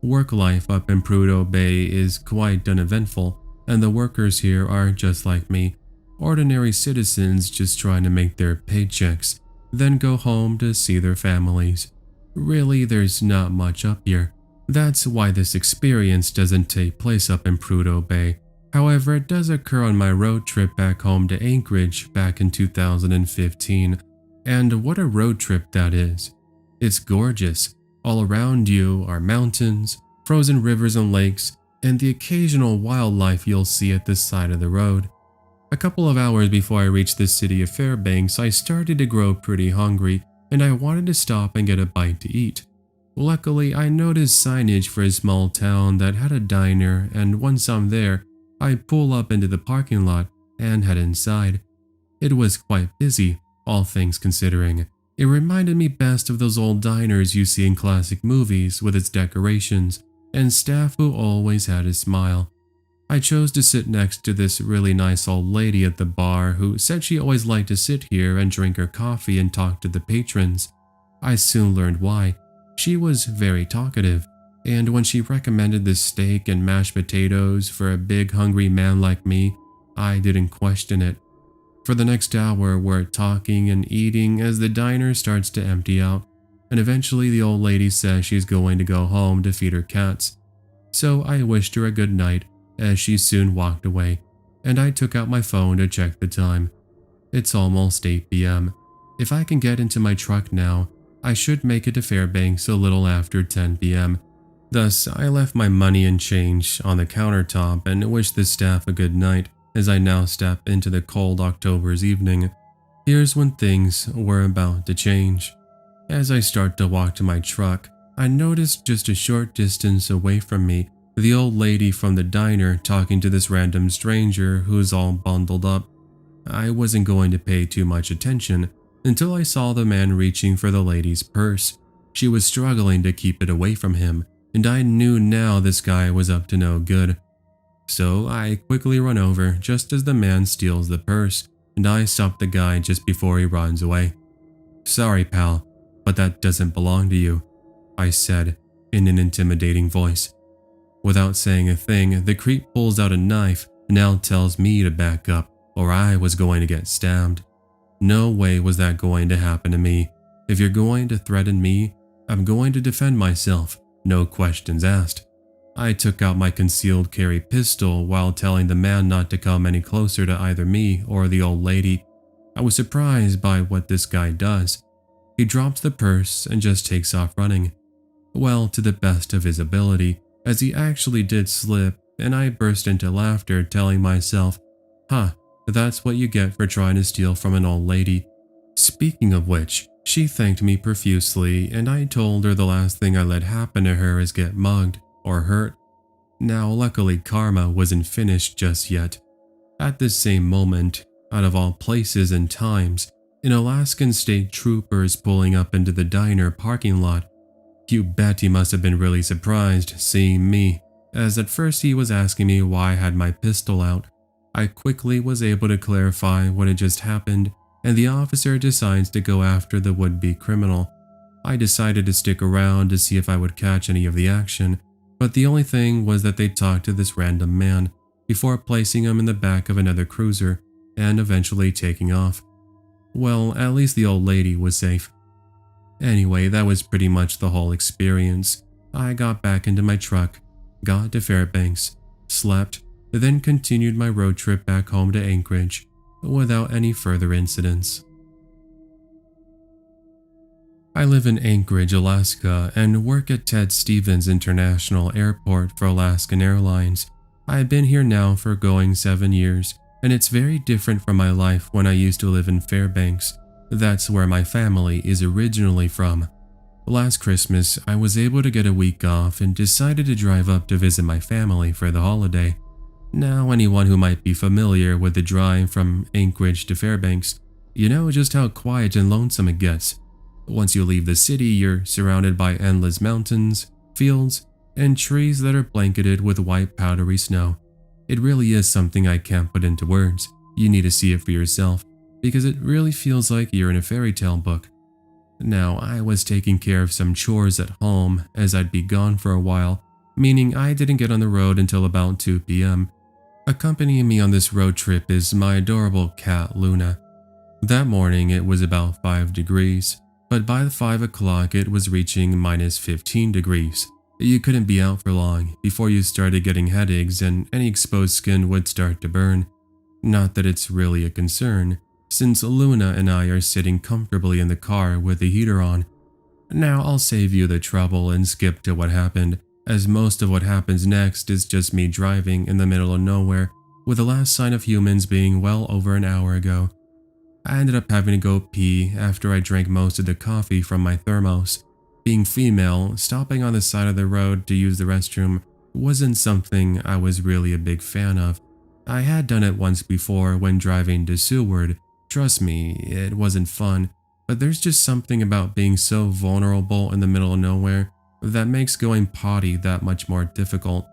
Work life up in Prudhoe Bay is quite uneventful, and the workers here are just like me, ordinary citizens just trying to make their paychecks, then go home to see their families. Really, there's not much up here. That's why this experience doesn't take place up in Prudhoe Bay. However, it does occur on my road trip back home to Anchorage back in 2015. And what a road trip that is. It's gorgeous. All around you are mountains, frozen rivers and lakes, and the occasional wildlife you'll see at the side of the road. A couple of hours before I reached the city of Fairbanks, I started to grow pretty hungry, and I wanted to stop and get a bite to eat. Luckily, I noticed signage for a small town that had a diner, and once I'm there, I pull up into the parking lot and head inside. It was quite busy, all things considering. It reminded me best of those old diners you see in classic movies with its decorations and staff who always had a smile. I chose to sit next to this really nice old lady at the bar who said she always liked to sit here and drink her coffee and talk to the patrons. I soon learned why. She was very talkative, and when she recommended the steak and mashed potatoes for a big hungry man like me, I didn't question it. For the next hour, we're talking and eating as the diner starts to empty out, and eventually the old lady says she's going to go home to feed her cats. So I wished her a good night as she soon walked away, and I took out my phone to check the time. It's almost 8 p.m. If I can get into my truck now, I should make it to Fairbanks a little after 10 p.m. Thus, I left my money and change on the countertop and wished the staff a good night as I now step into the cold October's evening. Here's when things were about to change. As I start to walk to my truck, I notice just a short distance away from me the old lady from the diner talking to this random stranger who's all bundled up. I wasn't going to pay too much attention until I saw the man reaching for the lady's purse. She was struggling to keep it away from him, and I knew now this guy was up to no good. So I quickly run over just as the man steals the purse, and I stop the guy just before he runs away. "Sorry, pal, but that doesn't belong to you," I said in an intimidating voice. Without saying a thing, the creep pulls out a knife and now tells me to back up or I was going to get stabbed. No way was that going to happen to me. If you're going to threaten me, I'm going to defend myself, no questions asked. I took out my concealed carry pistol while telling the man not to come any closer to either me or the old lady. I was surprised by what this guy does. He drops the purse and just takes off running. Well, to the best of his ability, as he actually did slip, and I burst into laughter, telling myself, that's what you get for trying to steal from an old lady. Speaking of which, she thanked me profusely, and I told her the last thing I let happen to her is get mugged or hurt. Now, luckily, karma wasn't finished just yet. At this same moment, out of all places and times, an Alaskan state trooper is pulling up into the diner parking lot. You bet he must have been really surprised seeing me, as at first he was asking me why I had my pistol out. I quickly was able to clarify what had just happened, and the officer decides to go after the would-be criminal. I decided to stick around to see if I would catch any of the action, but the only thing was that they talked to this random man before placing him in the back of another cruiser and eventually taking off. Well, at least the old lady was safe. Anyway, that was pretty much the whole experience. I got back into my truck, got to Fairbanks, slept, then continued my road trip back home to Anchorage without any further incidents. I live in Anchorage, Alaska, and work at Ted Stevens International Airport for Alaskan Airlines. I've been here now for going 7 years, and it's very different from my life when I used to live in Fairbanks. That's where my family is originally from. Last Christmas, I was able to get a week off and decided to drive up to visit my family for the holiday. Now, anyone who might be familiar with the drive from Anchorage to Fairbanks, you know just how quiet and lonesome it gets. Once you leave the city, you're surrounded by endless mountains, fields, and trees that are blanketed with white powdery snow. It really is something I can't put into words. You need to see it for yourself, because it really feels like you're in a fairy tale book. Now, I was taking care of some chores at home as I'd be gone for a while, meaning I didn't get on the road until about 2 p.m. Accompanying me on this road trip is my adorable cat, Luna. That morning it was about 5 degrees, but by 5 o'clock it was reaching minus 15 degrees. You couldn't be out for long before you started getting headaches and any exposed skin would start to burn. Not that it's really a concern, since Luna and I are sitting comfortably in the car with the heater on. Now I'll save you the trouble and skip to what happened, as most of what happens next is just me driving in the middle of nowhere, with the last sign of humans being well over an hour ago. I ended up having to go pee after I drank most of the coffee from my thermos. Being female, stopping on the side of the road to use the restroom wasn't something I was really a big fan of. I had done it once before when driving to Seward. Trust me, it wasn't fun, but there's just something about being so vulnerable in the middle of nowhere that makes going potty that much more difficult.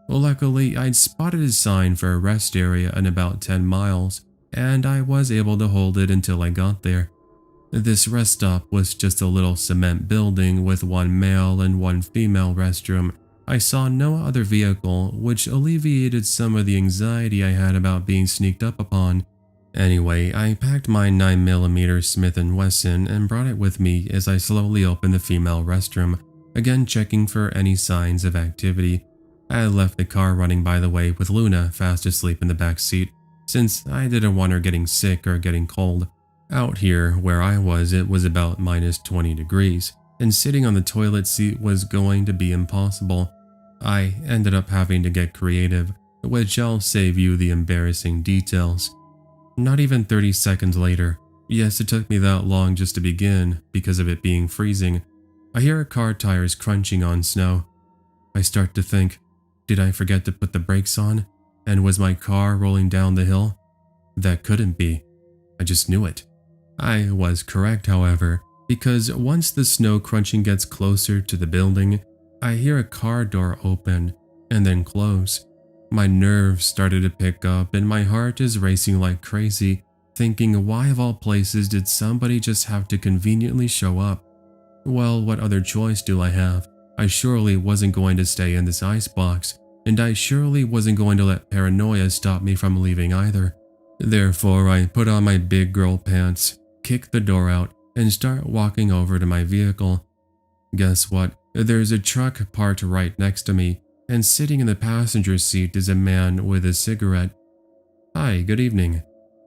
Well, luckily, I'd spotted a sign for a rest area in about 10 miles, and I was able to hold it until I got there. This rest stop was just a little cement building with one male and one female restroom. I saw no other vehicle, which alleviated some of the anxiety I had about being sneaked up upon. Anyway, I packed my 9mm Smith & Wesson and brought it with me as I slowly opened the female restroom, again checking for any signs of activity. I had left the car running, by the way, with Luna fast asleep in the back seat, since I didn't want her getting sick or getting cold. Out here, where I was, it was about minus 20 degrees, and sitting on the toilet seat was going to be impossible. I ended up having to get creative, which I'll save you the embarrassing details. Not even 30 seconds later, yes, it took me that long just to begin because of it being freezing, I hear a car tires crunching on snow. I start to think, did I forget to put the brakes on? And was my car rolling down the hill? That couldn't be. I just knew it. I was correct, however, because once the snow crunching gets closer to the building, I hear a car door open and then close. My nerves started to pick up and my heart is racing like crazy, thinking why of all places did somebody just have to conveniently show up? Well, what other choice do I have? I surely wasn't going to stay in this icebox, and I surely wasn't going to let paranoia stop me from leaving either. Therefore, I put on my big girl pants, kick the door out, and start walking over to my vehicle. Guess what? There's a truck parked right next to me, and sitting in the passenger seat is a man with a cigarette. "Hi, good evening,"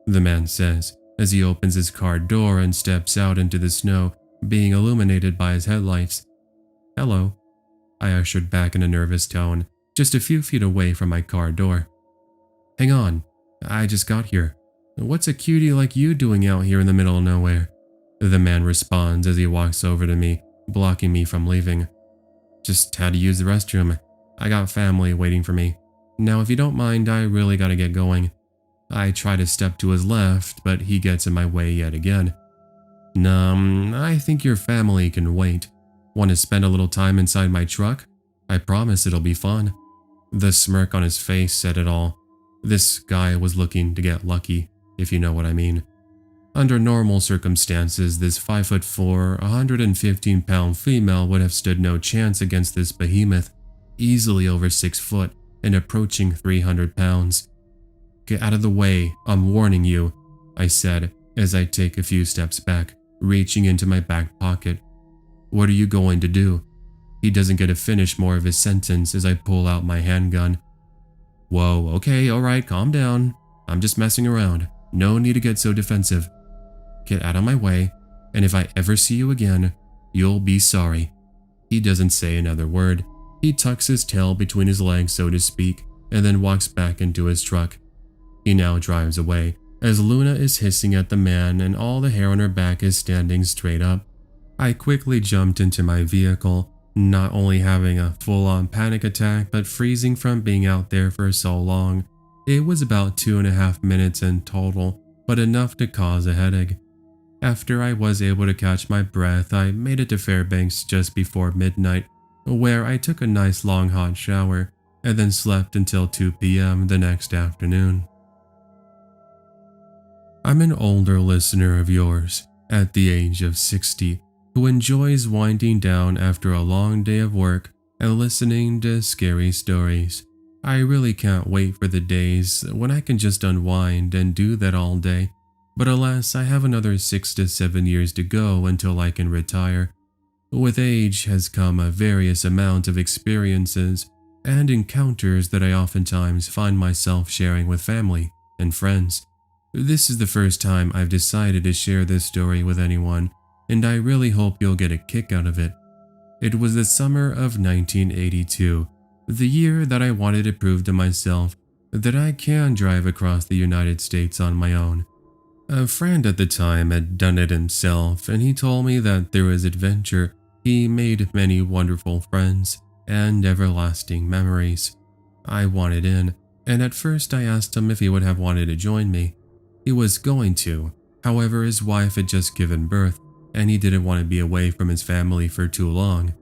the man says as he opens his car door and steps out into the snow, being illuminated by his headlights. "Hello," I ushered back in a nervous tone, just a few feet away from my car door. "Hang on, I just got here. What's a cutie like you doing out here in the middle of nowhere?" the man responds as he walks over to me, blocking me from leaving. "Just had to use the restroom. I got family waiting for me. Now, if you don't mind, I really gotta get going." I try to step to his left, but he gets in my way yet again. I think your family can wait. Want to spend a little time inside my truck? I promise it'll be fun." The smirk on his face said it all. This guy was looking to get lucky, if you know what I mean. Under normal circumstances, this 5'4", 115-pound female would have stood no chance against this behemoth, easily over 6 foot and approaching 300 pounds. "Get out of the way, I'm warning you," I said as I take a few steps back, reaching into my back pocket. "What are you going to do?" He doesn't get to finish more of his sentence as I pull out my handgun. "Whoa, okay, alright, calm down. I'm just messing around. No need to get so defensive. Get out of my way, and if I ever see you again, you'll be sorry." He doesn't say another word. He tucks his tail between his legs, so to speak, and then walks back into his truck. He now drives away, as Luna is hissing at the man and all the hair on her back is standing straight up. I quickly jumped into my vehicle, not only having a full-on panic attack, but freezing from being out there for so long. It was about 2.5 minutes in total, but enough to cause a headache. After I was able to catch my breath, I made it to Fairbanks just before midnight, where I took a nice long hot shower, and then slept until 2 p.m. the next afternoon. I'm an older listener of yours, at the age of 60, who enjoys winding down after a long day of work and listening to scary stories. I really can't wait for the days when I can just unwind and do that all day, but alas, I have another 6 to 7 years to go until I can retire. With age has come a various amount of experiences and encounters that I oftentimes find myself sharing with family and friends. This is the first time I've decided to share this story with anyone, and I really hope you'll get a kick out of it. It was the summer of 1982, the year that I wanted to prove to myself that I can drive across the United States on my own. A friend at the time had done it himself, and he told me that through his adventure, he made many wonderful friends and everlasting memories. I wanted in, and at first I asked him if he would have wanted to join me. He was going to, however his wife had just given birth, and he didn't want to be away from his family for too long.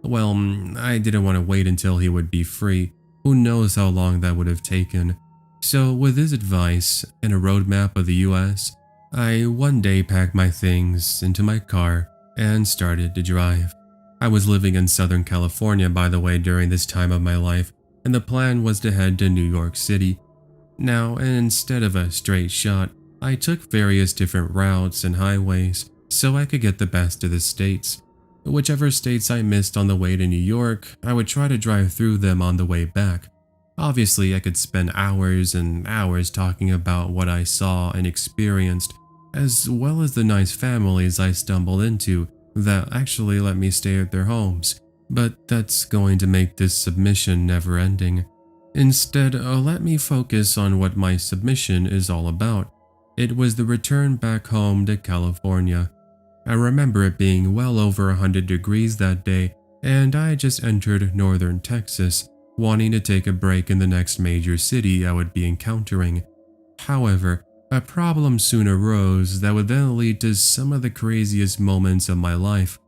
Well, I didn't want to wait until he would be free. Who knows how long that would have taken. So with his advice and a roadmap of the US, I one day packed my things into my car and started to drive. I was living in Southern California, by the way, during this time of my life, and the plan was to head to New York City. Now, instead of a straight shot, I took various different routes and highways so I could get the best of the states. Whichever states I missed on the way to New York, I would try to drive through them on the way back. Obviously, I could spend hours and hours talking about what I saw and experienced, as well as the nice families I stumbled into that actually let me stay at their homes. But that's going to make this submission never-ending. Instead, let me focus on what my submission is all about. It was the return back home to California. I remember it being well over 100 degrees that day, and I just entered northern Texas, wanting to take a break in the next major city I would be encountering. However, a problem soon arose that would then lead to some of the craziest moments of my life.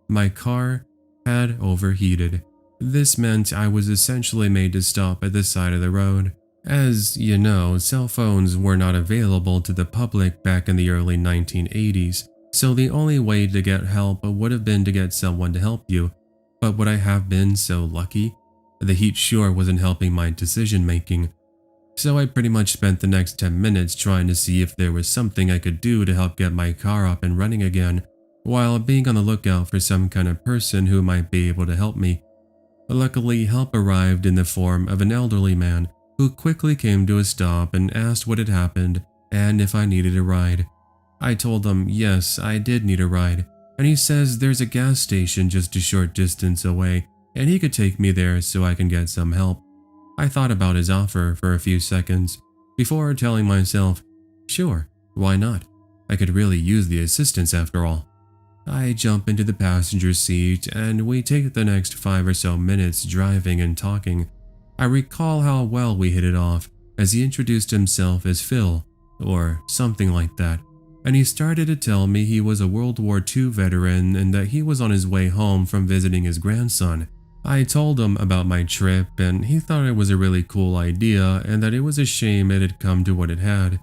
My car had overheated. This meant I was essentially made to stop at the side of the road. As you know, cell phones were not available to the public back in the early 1980s, so the only way to get help would have been to get someone to help you. But would I have been so lucky? The heat sure wasn't helping my decision making. So I pretty much spent the next 10 minutes trying to see if there was something I could do to help get my car up and running again, while being on the lookout for some kind of person who might be able to help me. Luckily, help arrived in the form of an elderly man who quickly came to a stop and asked what had happened and if I needed a ride. I told him yes, I did need a ride, and he says there's a gas station just a short distance away and he could take me there so I can get some help. I thought about his offer for a few seconds before telling myself, sure, why not? I could really use the assistance after all. I jump into the passenger seat and we take the next 5 or so minutes driving and talking. I recall how well we hit it off as he introduced himself as Phil, or something like that, and he started to tell me he was a World War II veteran and that he was on his way home from visiting his grandson. I told him about my trip and he thought it was a really cool idea and that it was a shame it had come to what it had.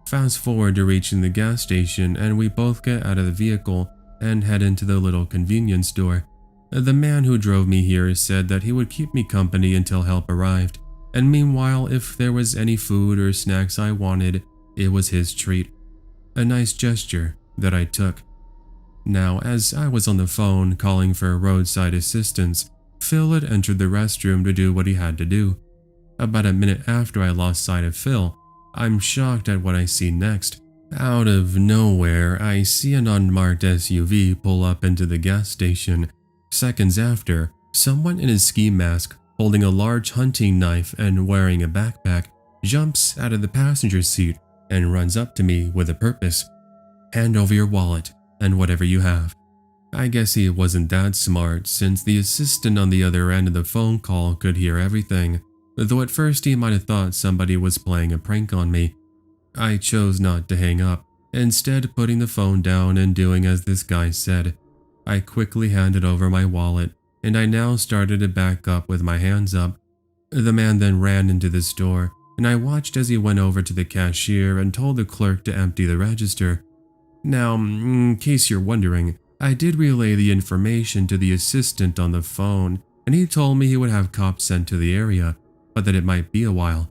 Fast forward to reaching the gas station and we both get out of the vehicle and head into the little convenience store. The man who drove me here said that he would keep me company until help arrived, and meanwhile if there was any food or snacks I wanted, it was his treat. A nice gesture that I took. Now, as I was on the phone calling for roadside assistance, Phil had entered the restroom to do what he had to do. About a minute after I lost sight of Phil, I'm shocked at what I see next. Out of nowhere, I see an unmarked SUV pull up into the gas station. Seconds after, someone in a ski mask, holding a large hunting knife and wearing a backpack, jumps out of the passenger seat and runs up to me with a purpose. Hand over your wallet and whatever you have. I guess he wasn't that smart since the assistant on the other end of the phone call could hear everything, though at first he might have thought somebody was playing a prank on me. I chose not to hang up, instead putting the phone down and doing as this guy said. I quickly handed over my wallet, and I now started to back up with my hands up. The man then ran into the store, and I watched as he went over to the cashier and told the clerk to empty the register. Now, in case you're wondering, I did relay the information to the assistant on the phone, and he told me he would have cops sent to the area, but that it might be a while.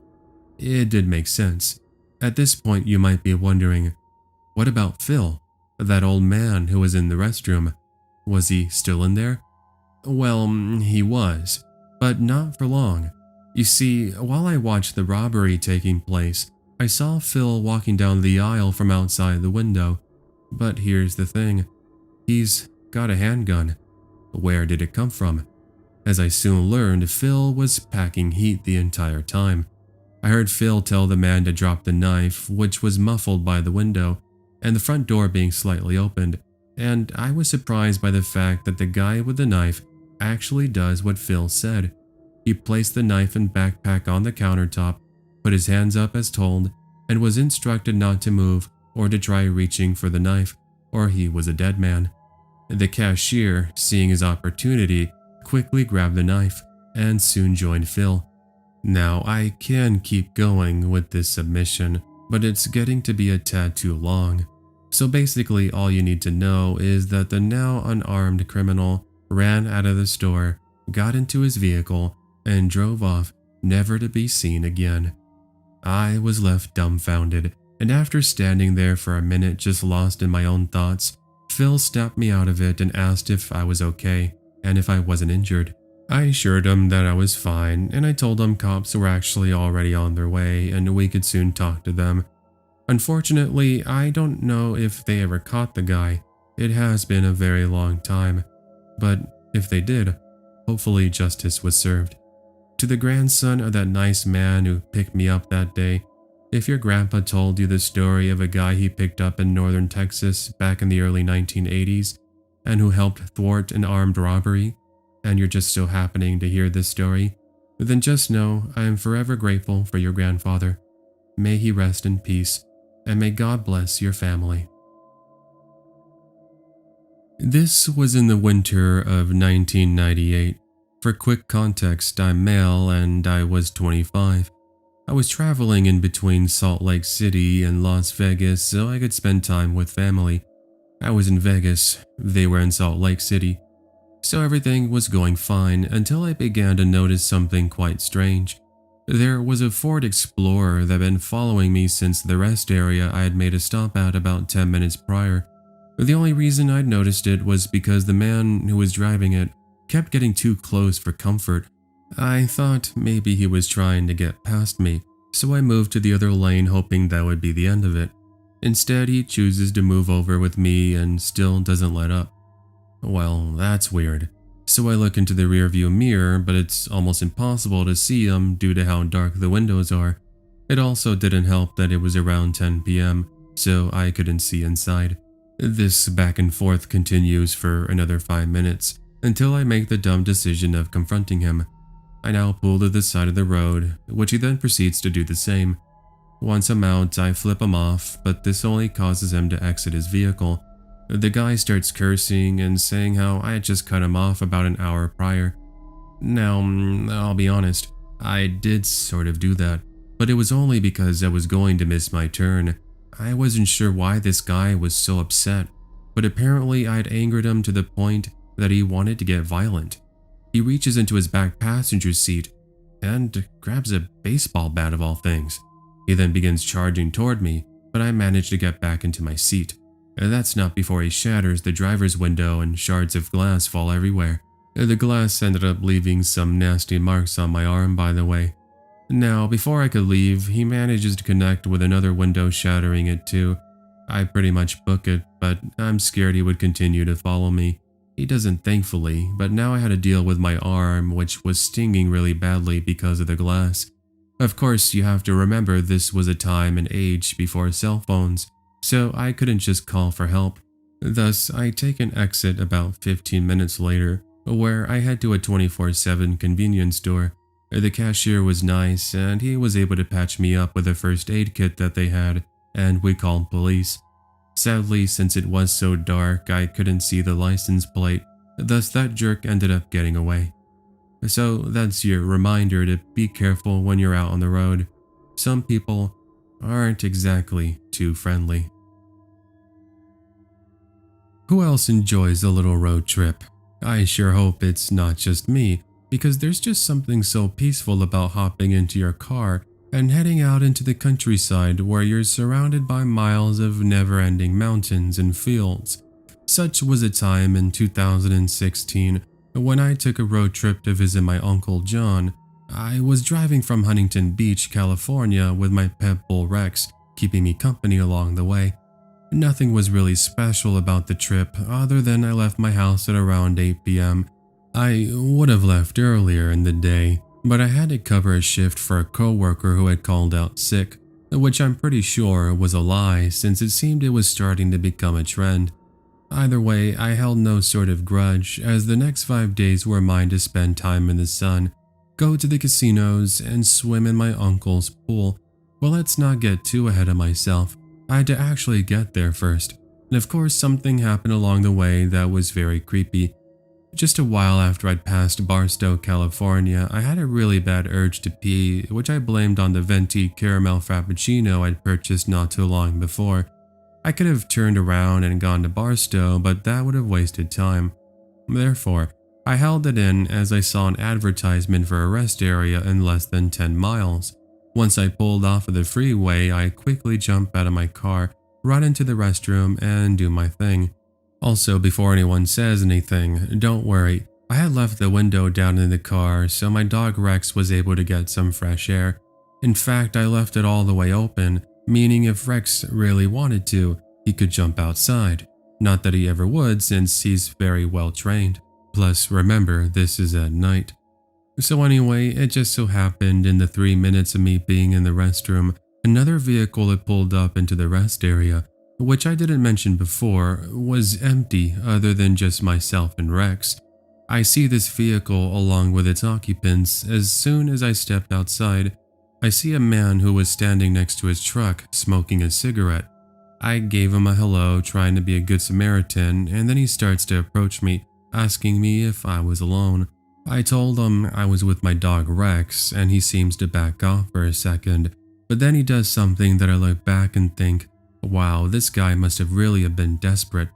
It did make sense. At this point, you might be wondering, what about Phil, that old man who was in the restroom? Was he still in there? Well, he was, but not for long. You see, while I watched the robbery taking place, I saw Phil walking down the aisle from outside the window. But here's the thing, he's got a handgun. Where did it come from? As I soon learned, Phil was packing heat the entire time. I heard Phil tell the man to drop the knife, which was muffled by the window, and the front door being slightly opened, and I was surprised by the fact that the guy with the knife actually does what Phil said. He placed the knife and backpack on the countertop, put his hands up as told, and was instructed not to move or to try reaching for the knife, or he was a dead man. The cashier, seeing his opportunity, quickly grabbed the knife and soon joined Phil. Now, I can keep going with this submission, but it's getting to be a tad too long. So basically, all you need to know is that the now unarmed criminal ran out of the store, got into his vehicle, and drove off, never to be seen again. I was left dumbfounded, and after standing there for a minute just lost in my own thoughts, Phil snapped me out of it and asked if I was okay, and if I wasn't injured. I assured him that I was fine, and I told him cops were actually already on their way and we could soon talk to them. Unfortunately, I don't know if they ever caught the guy. It has been a very long time. But if they did, hopefully justice was served. To the grandson of that nice man who picked me up that day, if your grandpa told you the story of a guy he picked up in northern Texas back in the early 1980s and who helped thwart an armed robbery, and you're just so happening to hear this story, then just know I am forever grateful for your grandfather. May he rest in peace, and may God bless your family. This was in the winter of 1998. For quick context, I'm male and I was 25. I was traveling in between Salt Lake City and Las Vegas so I could spend time with family. I was in Vegas, they were in Salt Lake City. So everything was going fine until I began to notice something quite strange. There was a Ford Explorer that had been following me since the rest area I had made a stop at about 10 minutes prior. The only reason I'd noticed it was because the man who was driving it kept getting too close for comfort. I thought maybe he was trying to get past me, so I moved to the other lane hoping that would be the end of it. Instead, he chooses to move over with me and still doesn't let up. Well, that's weird. So I look into the rearview mirror, but it's almost impossible to see him due to how dark the windows are. It also didn't help that it was around 10 p.m., so I couldn't see inside. This back and forth continues for another 5 minutes until I make the dumb decision of confronting him. I now pull to the side of the road, which he then proceeds to do the same. Once I'm out, I flip him off, but this only causes him to exit his vehicle. The guy starts cursing and saying how I had just cut him off about an hour prior. Now, I'll be honest, I did sort of do that, but it was only because I was going to miss my turn. I wasn't sure why this guy was so upset, but apparently I'd angered him to the point that he wanted to get violent. He reaches into his back passenger seat and grabs a baseball bat of all things. He then begins charging toward me, but I manage to get back into my seat. That's not before he shatters the driver's window and shards of glass fall everywhere. The glass ended up leaving some nasty marks on my arm, by the way. Now, before I could leave, he manages to connect with another window, shattering it too. I pretty much book it, but I'm scared he would continue to follow me. He doesn't, thankfully, but now I had to deal with my arm, which was stinging really badly because of the glass. Of course, you have to remember this was a time and age before cell phones, so I couldn't just call for help. Thus, I take an exit about 15 minutes later, where I head to a 24/7 convenience store. The cashier was nice, and he was able to patch me up with a first aid kit that they had, and we called police. Sadly, since it was so dark, I couldn't see the license plate, thus that jerk ended up getting away. So that's your reminder to be careful when you're out on the road. Some people aren't exactly too friendly. Who else enjoys a little road trip? I sure hope it's not just me, because there's just something so peaceful about hopping into your car and heading out into the countryside where you're surrounded by miles of never-ending mountains and fields. Such was a time in 2016 when I took a road trip to visit my Uncle John. I was driving from Huntington Beach, California with my pet bull Rex, keeping me company along the way. Nothing was really special about the trip other than I left my house at around 8 p.m. I would have left earlier in the day, but I had to cover a shift for a coworker who had called out sick, which I'm pretty sure was a lie since it seemed it was starting to become a trend. Either way, I held no sort of grudge, as the next 5 days were mine to spend time in the sun, go to the casinos, and swim in my uncle's pool. Well, let's not get too ahead of myself. I had to actually get there first, and of course something happened along the way that was very creepy. Just a while after I'd passed Barstow, California, I had a really bad urge to pee, which I blamed on the venti caramel frappuccino I'd purchased not too long before. I could have turned around and gone to Barstow, but that would have wasted time. Therefore, I held it in as I saw an advertisement for a rest area in less than 10 miles. Once I pulled off of the freeway, I quickly jump out of my car, run into the restroom, and do my thing. Also, before anyone says anything, don't worry, I had left the window down in the car so my dog Rex was able to get some fresh air. In fact, I left it all the way open, meaning if Rex really wanted to, he could jump outside. Not that he ever would since he's very well trained. Plus, remember, this is at night. So anyway, it just so happened in the 3 minutes of me being in the restroom, another vehicle had pulled up into the rest area, which I didn't mention before, was empty other than just myself and Rex. I see this vehicle along with its occupants. As soon as I stepped outside, I see a man who was standing next to his truck smoking a cigarette. I gave him a hello, trying to be a good Samaritan, and then he starts to approach me, asking me if I was alone. I told him I was with my dog Rex, and he seems to back off for a second, but then he does something that I look back and think, wow, this guy must have really been desperate.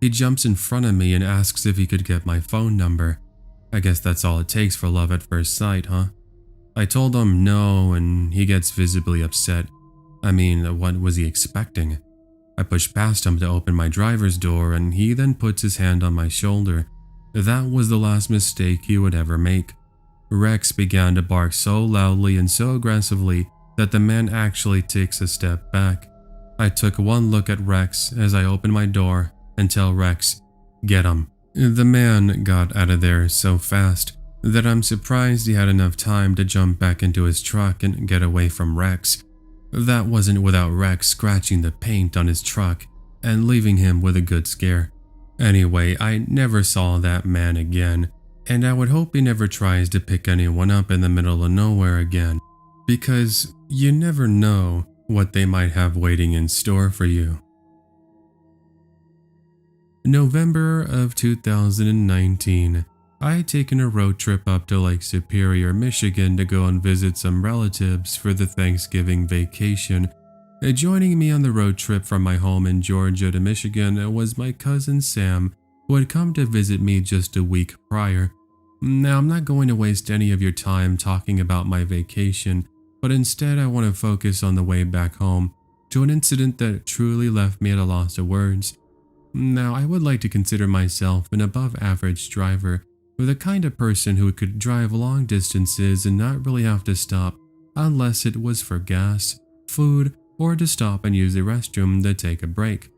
He jumps in front of me and asks if he could get my phone number. I guess that's all it takes for love at first sight, huh? I told him no, and he gets visibly upset. I mean, what was he expecting? I push past him to open my driver's door, and he then puts his hand on my shoulder. That was the last mistake he would ever make. Rex began to bark so loudly and so aggressively that the man actually takes a step back. I took one look at Rex as I opened my door and tell Rex, "Get him." The man got out of there so fast that I'm surprised he had enough time to jump back into his truck and get away from Rex. That wasn't without Rex scratching the paint on his truck and leaving him with a good scare. Anyway, I never saw that man again, and I would hope he never tries to pick anyone up in the middle of nowhere again, because you never know what they might have waiting in store for you. November of 2019, I had taken a road trip up to Lake Superior, Michigan to go and visit some relatives for the Thanksgiving vacation. Joining me on the road trip from my home in Georgia to Michigan was my cousin Sam, who had come to visit me just a week prior. Now, I'm not going to waste any of your time talking about my vacation, but instead I want to focus on the way back home to an incident that truly left me at a loss of words. Now, I would like to consider myself an above-average driver, the kind of person who could drive long distances and not really have to stop unless it was for gas, food, or to stop and use the restroom to take a break.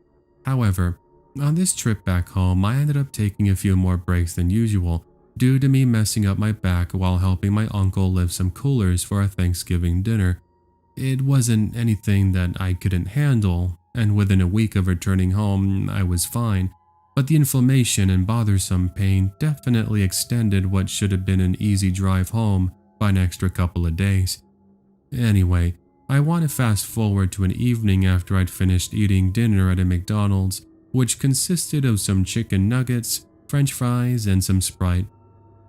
However, on this trip back home, I ended up taking a few more breaks than usual due to me messing up my back while helping my uncle lift some coolers for a Thanksgiving dinner. It wasn't anything that I couldn't handle, and within a week of returning home, I was fine, but the inflammation and bothersome pain definitely extended what should have been an easy drive home by an extra couple of days. Anyway, I want to fast forward to an evening after I'd finished eating dinner at a McDonald's, which consisted of some chicken nuggets, French fries, and some Sprite.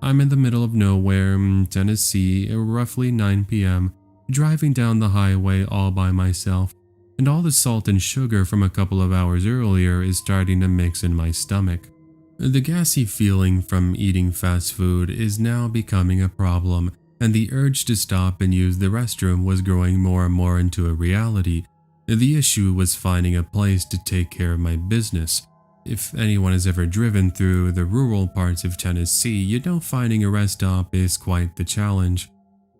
I'm in the middle of nowhere, Tennessee, at roughly 9 p.m., driving down the highway all by myself, and all the salt and sugar from a couple of hours earlier is starting to mix in my stomach. The gassy feeling from eating fast food is now becoming a problem, and the urge to stop and use the restroom was growing more and more into a reality. The issue was finding a place to take care of my business. If anyone has ever driven through the rural parts of Tennessee, you know finding a rest stop is quite the challenge.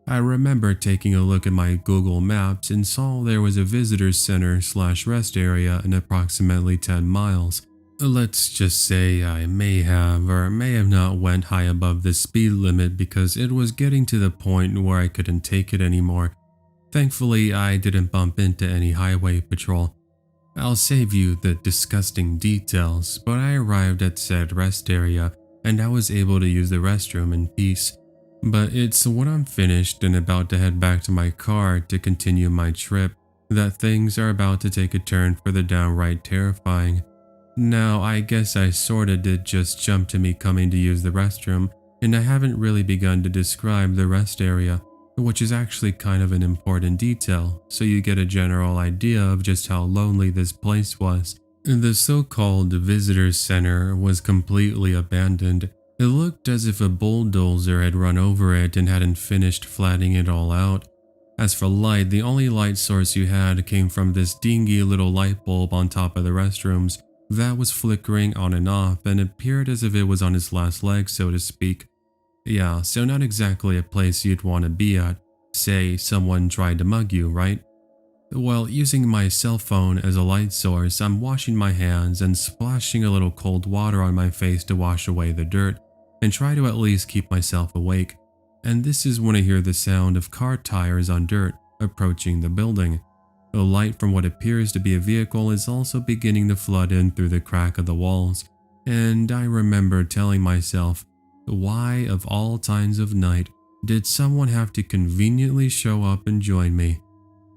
I remember taking a look at my Google Maps and saw there was a visitor center/rest area in approximately 10 miles. Let's just say I may have or may have not went high above the speed limit because it was getting to the point where I couldn't take it anymore. Thankfully, I didn't bump into any highway patrol. I'll save you the disgusting details, but I arrived at said rest area and I was able to use the restroom in peace. But it's when I'm finished and about to head back to my car to continue my trip that things are about to take a turn for the downright terrifying. Now, I guess I sorta did just jump to me coming to use the restroom, and I haven't really begun to describe the rest area, which is actually kind of an important detail, so you get a general idea of just how lonely this place was. The so-called visitor center was completely abandoned. It looked as if a bulldozer had run over it and hadn't finished flattening it all out. As for light, the only light source you had came from this dingy little light bulb on top of the restrooms that was flickering on and off and appeared as if it was on its last leg, so to speak. Yeah, so not exactly a place you'd want to be at. Say someone tried to mug you, right? Well, using my cell phone as a light source, I'm washing my hands and splashing a little cold water on my face to wash away the dirt and try to at least keep myself awake. And this is when I hear the sound of car tires on dirt approaching the building. The light from what appears to be a vehicle is also beginning to flood in through the crack of the walls, and I remember telling myself, why of all times of night did someone have to conveniently show up and join me?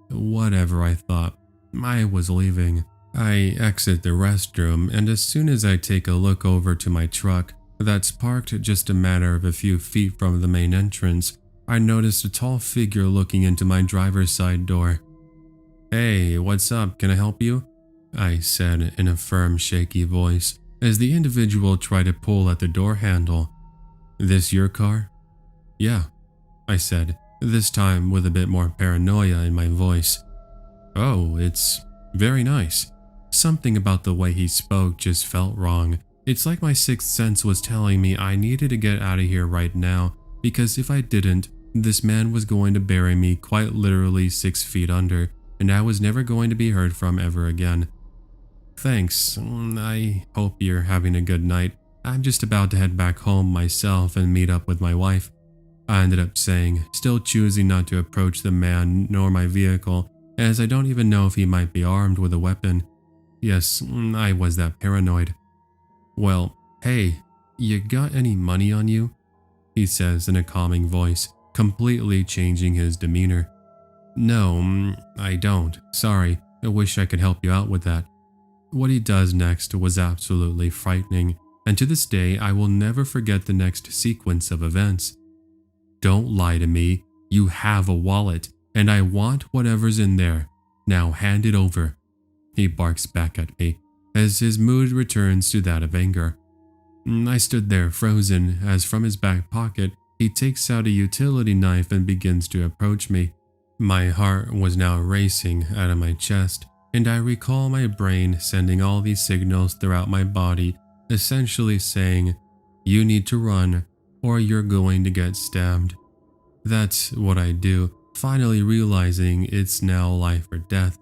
Whatever, I thought. I was leaving. I exit the restroom, and as soon as I take a look over to my truck that's parked just a matter of a few feet from the main entrance, I noticed a tall figure looking into my driver's side door. "Hey, what's up? Can I help you?" I said in a firm, shaky voice as the individual tried to pull at the door handle. "This your car?" "Yeah," I said, this time with a bit more paranoia in my voice. "Oh, it's very nice." Something about the way he spoke just felt wrong. It's like my sixth sense was telling me I needed to get out of here right now, because if I didn't, this man was going to bury me quite literally 6 feet under, and I was never going to be heard from ever again. Thanks, I hope you're having a good night. I'm just about to head back home myself and meet up with my wife, I ended up saying, still choosing not to approach the man nor my vehicle, as I don't even know if he might be armed with a weapon. Yes, I was that paranoid. Well, hey, you got any money on you? He says in a calming voice, completely changing his demeanor. No, I don't. Sorry, I wish I could help you out with that. What he does next was absolutely frightening, and to this day I will never forget the next sequence of events. Don't lie to me. You have a wallet, and I want whatever's in there. Now hand it over. He barks back at me, as his mood returns to that of anger. I stood there frozen, as from his back pocket, he takes out a utility knife and begins to approach me. My heart was now racing out of my chest, and I recall my brain sending all these signals throughout my body, essentially saying, "You need to run, or you're going to get stabbed." That's what I do, finally realizing it's now life or death.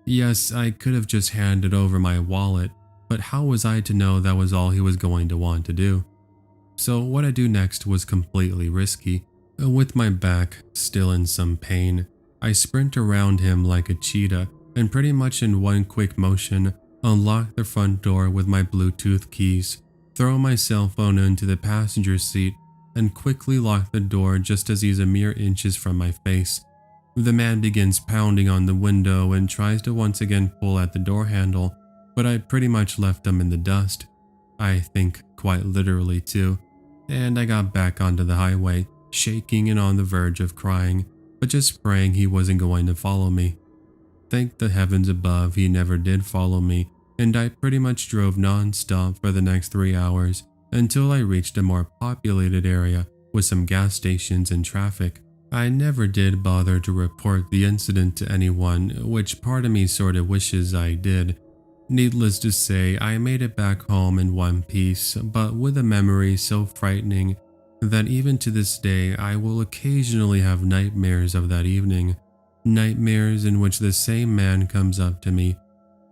Yes, I could have just handed over my wallet, but how was I to know that was all he was going to want to do? So what I do next was completely risky. With my back still in some pain, I sprint around him like a cheetah and pretty much in one quick motion unlock the front door with my Bluetooth keys, throw my cell phone into the passenger seat, and quickly lock the door just as he's a mere inches from my face. The man begins pounding on the window and tries to once again pull at the door handle, but I pretty much left him in the dust. I think quite literally too, and I got back onto the highway, shaking and on the verge of crying, but just praying he wasn't going to follow me. Thank the heavens above he never did follow me, and I pretty much drove non-stop for the next 3 hours until I reached a more populated area with some gas stations and traffic. I never did bother to report the incident to anyone, which part of me sort of wishes I did. Needless to say, I made it back home in one piece, but with a memory so frightening that even to this day I will occasionally have nightmares of that evening. Nightmares in which the same man comes up to me,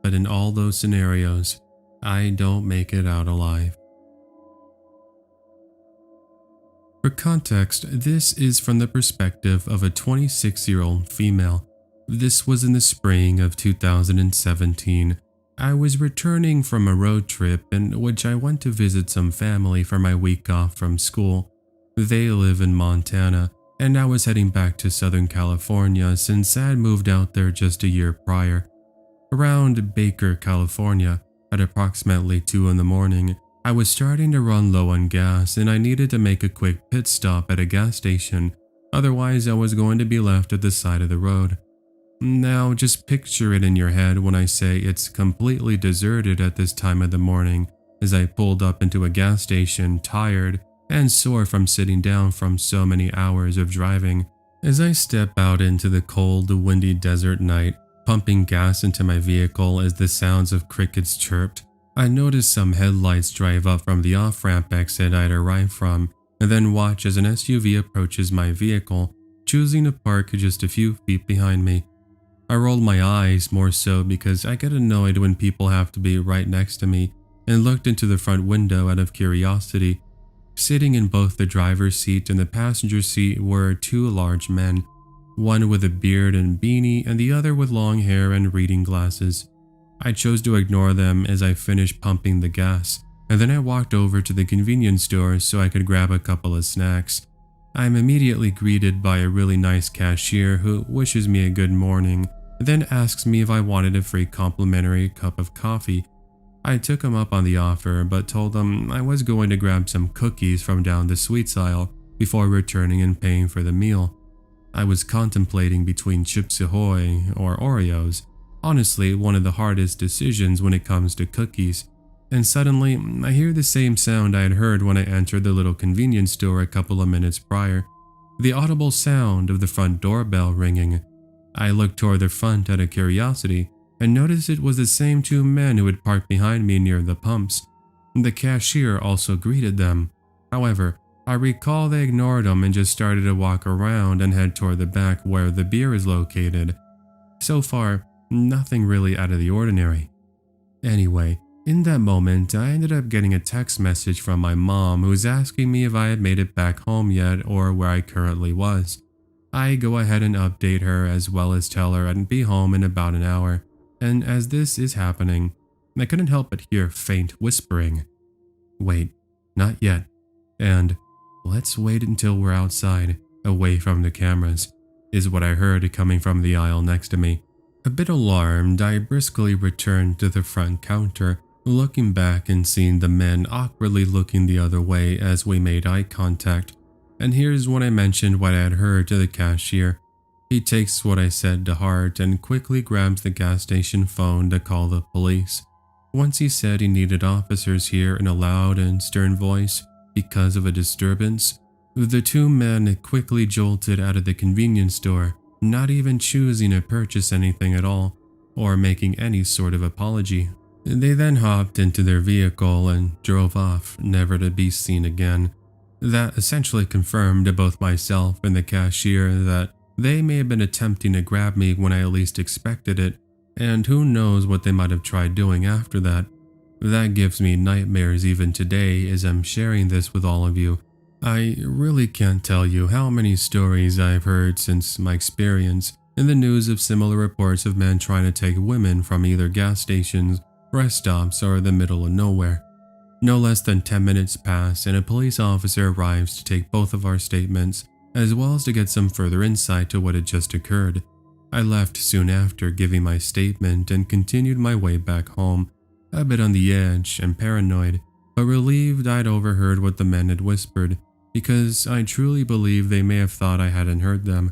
but in all those scenarios, I don't make it out alive. For context, this is from the perspective of a 26-year-old female. This was in the spring of 2017. I was returning from a road trip in which I went to visit some family for my week off from school. They live in Montana, and I was heading back to Southern California since I had moved out there just a year prior. Around Baker, California, at approximately 2 in the morning, I was starting to run low on gas and I needed to make a quick pit stop at a gas station, otherwise I was going to be left at the side of the road. Now just picture it in your head when I say it's completely deserted at this time of the morning as I pulled up into a gas station tired and sore from sitting down from so many hours of driving. As I step out into the cold, windy desert night, pumping gas into my vehicle as the sounds of crickets chirped, I noticed some headlights drive up from the off-ramp exit I'd arrived from, and then watch as an SUV approaches my vehicle, choosing to park just a few feet behind me. I rolled my eyes more so because I get annoyed when people have to be right next to me, and looked into the front window out of curiosity. Sitting in both the driver's seat and the passenger seat were 2 large men, one with a beard and beanie and the other with long hair and reading glasses. I chose to ignore them as I finished pumping the gas, and then I walked over to the convenience store so I could grab a couple of snacks. I am immediately greeted by a really nice cashier who wishes me a good morning, and then asks me if I wanted a free complimentary cup of coffee. I took him up on the offer, but told him I was going to grab some cookies from down the sweets aisle before returning and paying for the meal. I was contemplating between Chips Ahoy or Oreos. Honestly, one of the hardest decisions when it comes to cookies. And suddenly, I hear the same sound I had heard when I entered the little convenience store a couple of minutes prior. The audible sound of the front doorbell ringing. I looked toward the front out of curiosity and noticed it was the same 2 men who had parked behind me near the pumps. The cashier also greeted them. However, I recall they ignored him and just started to walk around and head toward the back where the beer is located. So far, nothing really out of the ordinary. Anyway, in that moment, I ended up getting a text message from my mom who was asking me if I had made it back home yet or where I currently was. I go ahead and update her as well as tell her I'd be home in about an hour, and as this is happening, I couldn't help but hear faint whispering. "Wait, not yet," and "let's wait until we're outside, away from the cameras," is what I heard coming from the aisle next to me. A bit alarmed, I briskly returned to the front counter, looking back and seeing the men awkwardly looking the other way as we made eye contact. And here's when I mentioned what I had heard to the cashier. He takes what I said to heart and quickly grabs the gas station phone to call the police. Once he said he needed officers here in a loud and stern voice because of a disturbance, the two men quickly jolted out of the convenience store, not even choosing to purchase anything at all, or making any sort of apology. They then hopped into their vehicle and drove off, never to be seen again. That essentially confirmed to both myself and the cashier that they may have been attempting to grab me when I at least expected it, and who knows what they might have tried doing after that. That gives me nightmares even today as I'm sharing this with all of you. I really can't tell you how many stories I've heard since my experience in the news of similar reports of men trying to take women from either gas stations, rest stops, or the middle of nowhere. No less than 10 minutes pass and a police officer arrives to take both of our statements, as well as to get some further insight to what had just occurred. I left soon after giving my statement and continued my way back home, a bit on the edge and paranoid, but relieved I'd overheard what the men had whispered, because I truly believe they may have thought I hadn't heard them.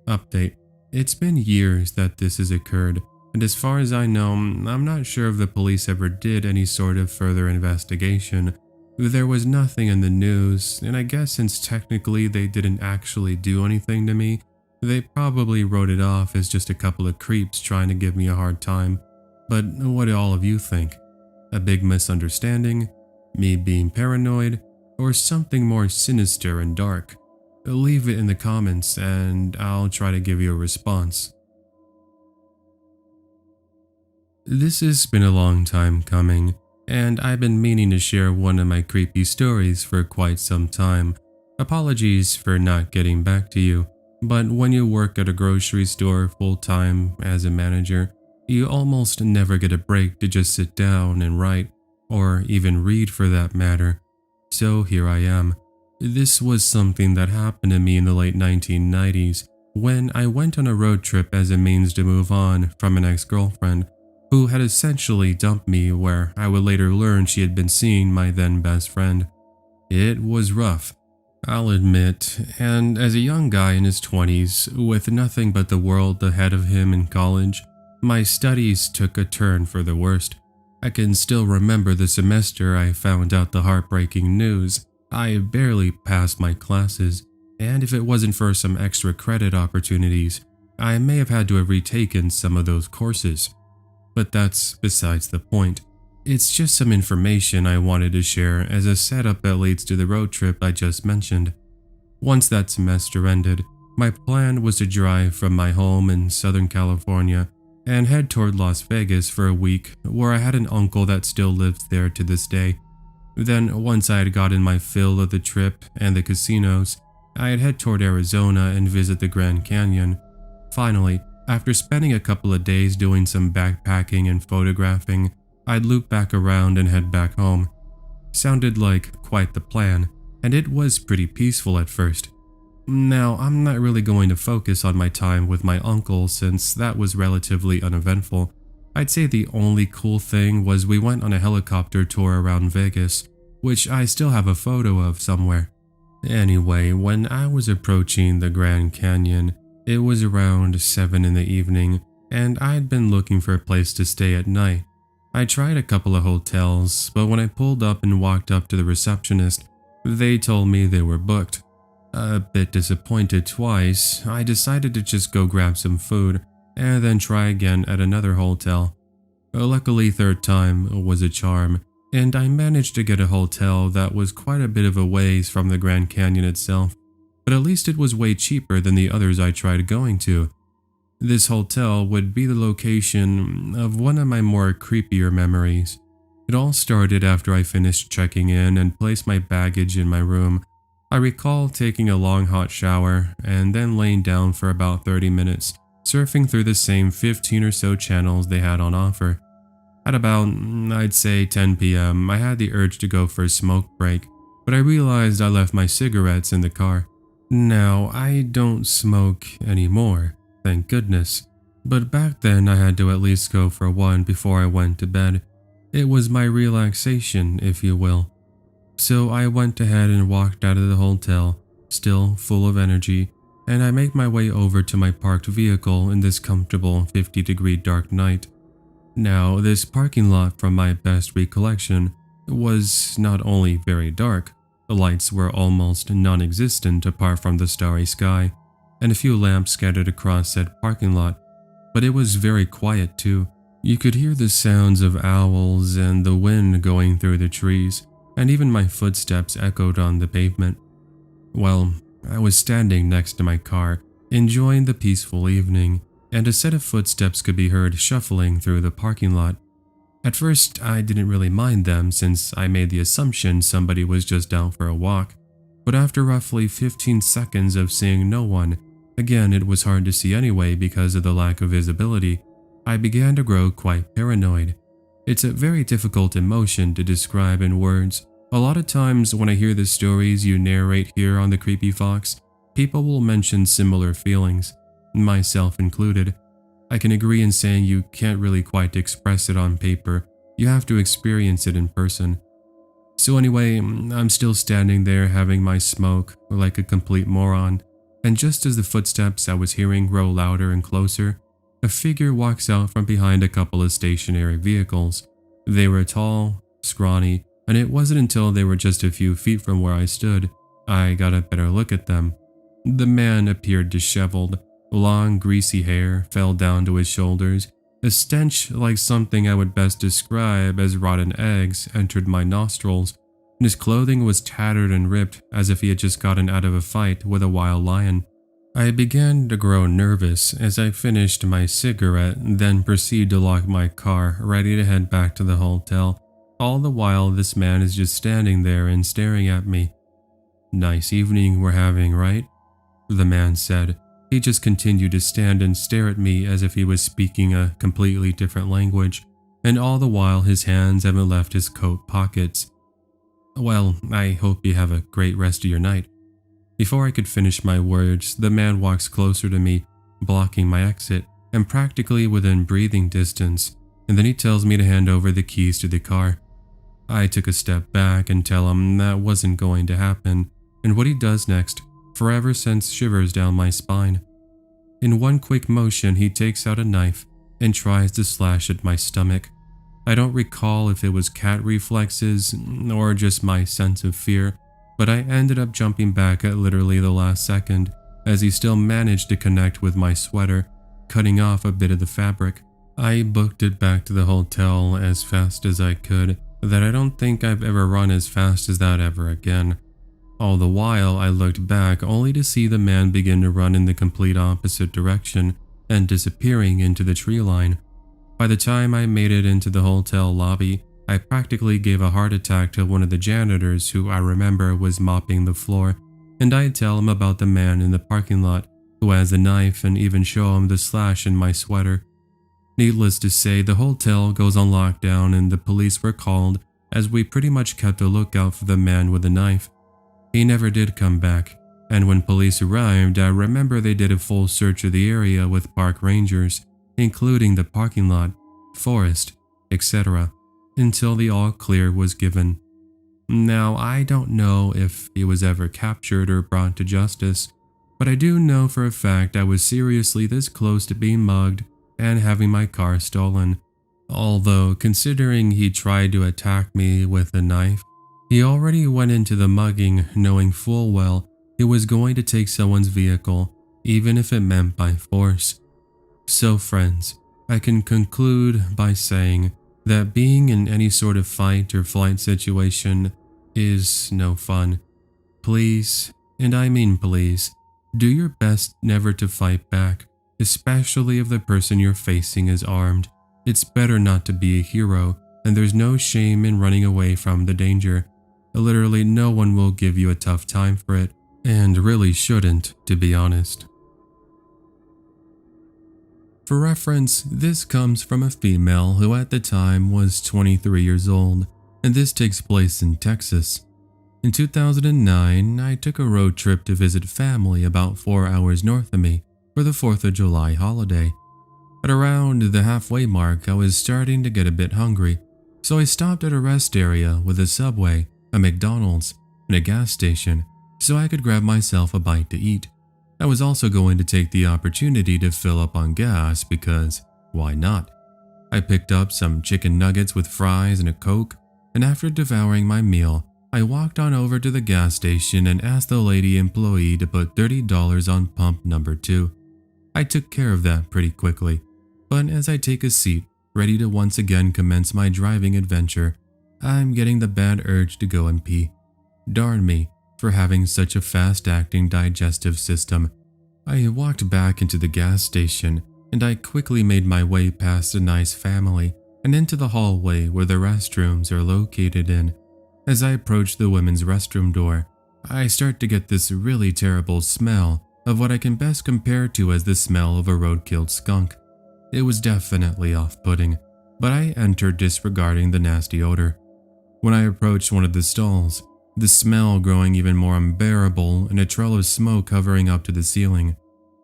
Update: it's been years that this has occurred, and as far as I know, I'm not sure if the police ever did any sort of further investigation. There was nothing in the news, and I guess since technically they didn't actually do anything to me, they probably wrote it off as just a couple of creeps trying to give me a hard time. But what do all of you think? A big misunderstanding? Me being paranoid? Or something more sinister and dark? Leave it in the comments and I'll try to give you a response. This has been a long time coming, and I've been meaning to share one of my creepy stories for quite some time. Apologies for not getting back to you, but when you work at a grocery store full-time as a manager, you almost never get a break to just sit down and write, or even read for that matter. So here I am. This was something that happened to me in the late 1990s when I went on a road trip as a means to move on from an ex-girlfriend who had essentially dumped me, where I would later learn she had been seeing my then best friend. It was rough, I'll admit, and as a young guy in his 20s with nothing but the world ahead of him in college, my studies took a turn for the worst. I can still remember the semester I found out the heartbreaking news. I barely passed my classes, and if it wasn't for some extra credit opportunities, I may have had to have retaken some of those courses. But that's besides the point. It's just some information I wanted to share as a setup that leads to the road trip I just mentioned. Once that semester ended, my plan was to drive from my home in Southern California and head toward Las Vegas for a week, where I had an uncle that still lives there to this day. Then, once I had gotten my fill of the trip and the casinos, I'd head toward Arizona and visit the Grand Canyon. Finally, after spending a couple of days doing some backpacking and photographing, I'd loop back around and head back home. Sounded like quite the plan, and it was pretty peaceful at first. Now, I'm not really going to focus on my time with my uncle since that was relatively uneventful. I'd say the only cool thing was we went on a helicopter tour around Vegas, which I still have a photo of somewhere. Anyway, when I was approaching the Grand Canyon, it was around 7 in the evening, and I'd been looking for a place to stay at night. I tried a couple of hotels, but when I pulled up and walked up to the receptionist, they told me they were booked. A bit disappointed twice, I decided to just go grab some food and then try again at another hotel. Luckily, third time was a charm, and I managed to get a hotel that was quite a bit of a ways from the Grand Canyon itself, but at least it was way cheaper than the others I tried going to. This hotel would be the location of one of my more creepier memories. It all started after I finished checking in and placed my baggage in my room. I recall taking a long hot shower and then laying down for about 30 minutes, surfing through the same 15 or so channels they had on offer. At about, I'd say 10 p.m., I had the urge to go for a smoke break, but I realized I left my cigarettes in the car. Now, I don't smoke anymore, thank goodness, but back then I had to at least go for one before I went to bed. It was my relaxation, if you will. So I went ahead and walked out of the hotel, still full of energy, and I make my way over to my parked vehicle in this comfortable 50-degree dark night. Now, this parking lot, from my best recollection, was not only very dark, the lights were almost non-existent apart from the starry sky, and a few lamps scattered across said parking lot, but it was very quiet too. You could hear the sounds of owls and the wind going through the trees, and even my footsteps echoed on the pavement. Well, I was standing next to my car, enjoying the peaceful evening, and a set of footsteps could be heard shuffling through the parking lot. At first, I didn't really mind them since I made the assumption somebody was just out for a walk, but after roughly 15 seconds of seeing no one, again it was hard to see anyway because of the lack of visibility, I began to grow quite paranoid. It's a very difficult emotion to describe in words. A lot of times when I hear the stories you narrate here on the Creepy Fox, people will mention similar feelings, myself included. I can agree in saying you can't really quite express it on paper, you have to experience it in person. So anyway, I'm still standing there having my smoke like a complete moron, and just as the footsteps I was hearing grow louder and closer, a figure walks out from behind a couple of stationary vehicles. They were tall, scrawny, and it wasn't until they were just a few feet from where I stood, I got a better look at them. The man appeared disheveled. Long, greasy hair fell down to his shoulders. A stench like something I would best describe as rotten eggs entered my nostrils, and his clothing was tattered and ripped as if he had just gotten out of a fight with a wild lion. I began to grow nervous as I finished my cigarette, then proceeded to lock my car, ready to head back to the hotel. All the while, this man is just standing there and staring at me. "Nice evening we're having, right?" the man said. He just continued to stand and stare at me as if he was speaking a completely different language, and all the while his hands haven't left his coat pockets. "Well, I hope you have a great rest of your night." Before I could finish my words, the man walks closer to me, blocking my exit, and practically within breathing distance, and then he tells me to hand over the keys to the car. I took a step back and tell him that wasn't going to happen, and what he does next forever sends shivers down my spine. In one quick motion, he takes out a knife and tries to slash at my stomach. I don't recall if it was cat reflexes or just my sense of fear, but I ended up jumping back at literally the last second as he still managed to connect with my sweater, cutting off a bit of the fabric. I booked it back to the hotel as fast as I could, that I don't think I've ever run as fast as that ever again. All the while, I looked back only to see the man begin to run in the complete opposite direction and disappearing into the tree line. By the time I made it into the hotel lobby, I practically gave a heart attack to one of the janitors who I remember was mopping the floor, and I'd tell him about the man in the parking lot who has a knife and even show him the slash in my sweater. Needless to say, the hotel goes on lockdown and the police were called as we pretty much kept a lookout for the man with the knife. He never did come back, and when police arrived, I remember they did a full search of the area with park rangers, including the parking lot, forest, etc., until the all clear was given. Now, I don't know if he was ever captured or brought to justice, but I do know for a fact I was seriously this close to being mugged and having my car stolen. Although, considering he tried to attack me with a knife, he already went into the mugging knowing full well he was going to take someone's vehicle, even if it meant by force. So friends, I can conclude by saying that being in any sort of fight or flight situation is no fun. Please, and I mean please, do your best never to fight back, especially if the person you're facing is armed. It's better not to be a hero, and there's no shame in running away from the danger. Literally no one will give you a tough time for it, and really shouldn't, to be honest. For reference, this comes from a female who at the time was 23 years old, and this takes place in Texas. In 2009, I took a road trip to visit family about 4 hours north of me for the 4th of July holiday. At around the halfway mark, I was starting to get a bit hungry, so I stopped at a rest area with a Subway, a McDonald's, and a gas station so I could grab myself a bite to eat. I was also going to take the opportunity to fill up on gas because, why not? I picked up some chicken nuggets with fries and a Coke, and after devouring my meal, I walked on over to the gas station and asked the lady employee to put $30 on pump number 2. I took care of that pretty quickly, but as I take a seat, ready to once again commence my driving adventure, I'm getting the bad urge to go and pee. Darn me for having such a fast-acting digestive system. I walked back into the gas station, and I quickly made my way past a nice family and into the hallway where the restrooms are located in. As I approach the women's restroom door, I start to get this really terrible smell of what I can best compare to as the smell of a road-killed skunk. It was definitely off-putting, but I entered disregarding the nasty odor. When I approached one of the stalls, the smell growing even more unbearable and a trail of smoke hovering up to the ceiling.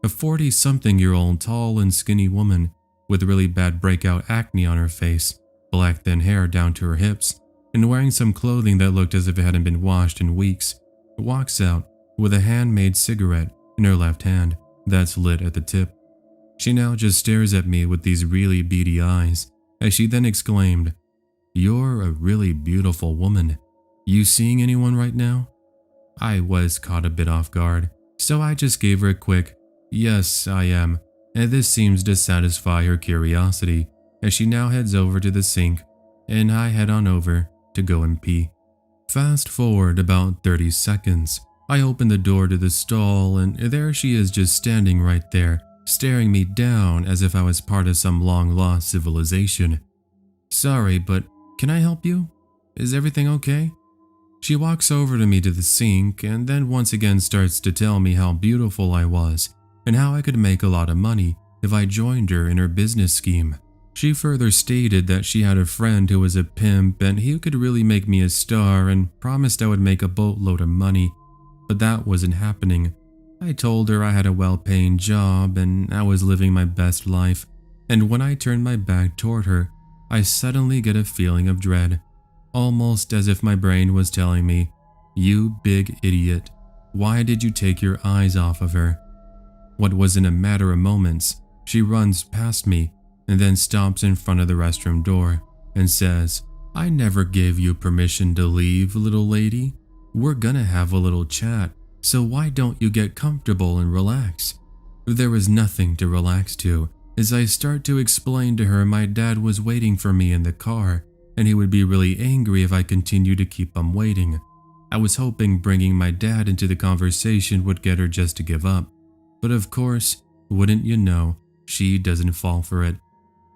A 40-something-year-old tall and skinny woman with really bad breakout acne on her face, black thin hair down to her hips, and wearing some clothing that looked as if it hadn't been washed in weeks, walks out with a handmade cigarette in her left hand that's lit at the tip. She now just stares at me with these really beady eyes as she then exclaimed, "You're a really beautiful woman. You seeing anyone right now?" I was caught a bit off guard, so I just gave her a quick, "Yes, I am," and this seems to satisfy her curiosity as she now heads over to the sink and I head on over to go and pee. Fast forward about 30 seconds, I open the door to the stall and there she is just standing right there, staring me down as if I was part of some long-lost civilization. "Sorry, but can I help you? Is everything okay?" She walks over to me to the sink and then once again starts to tell me how beautiful I was and how I could make a lot of money if I joined her in her business scheme. She further stated that she had a friend who was a pimp and he could really make me a star and promised I would make a boatload of money, but that wasn't happening. I told her I had a well-paying job and I was living my best life, and when I turned my back toward her, I suddenly get a feeling of dread. Almost as if my brain was telling me, "You big idiot, why did you take your eyes off of her?" What was in a matter of moments, she runs past me and then stops in front of the restroom door and says, "I never gave you permission to leave, little lady. We're gonna have a little chat, so why don't you get comfortable and relax?" There was nothing to relax to, as I start to explain to her my dad was waiting for me in the car and he would be really angry if I continued to keep him waiting. I was hoping bringing my dad into the conversation would get her just to give up, but of course, wouldn't you know, she doesn't fall for it.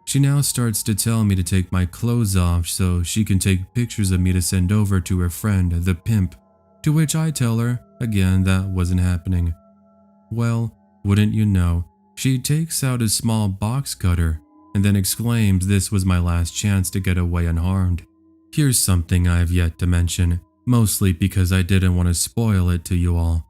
She now starts to tell me to take my clothes off so she can take pictures of me to send over to her friend, the pimp, to which I tell her, again, that wasn't happening. Well, wouldn't you know, she takes out a small box cutter and then exclaims this was my last chance to get away unharmed. Here's something I have yet to mention, mostly because I didn't want to spoil it to you all.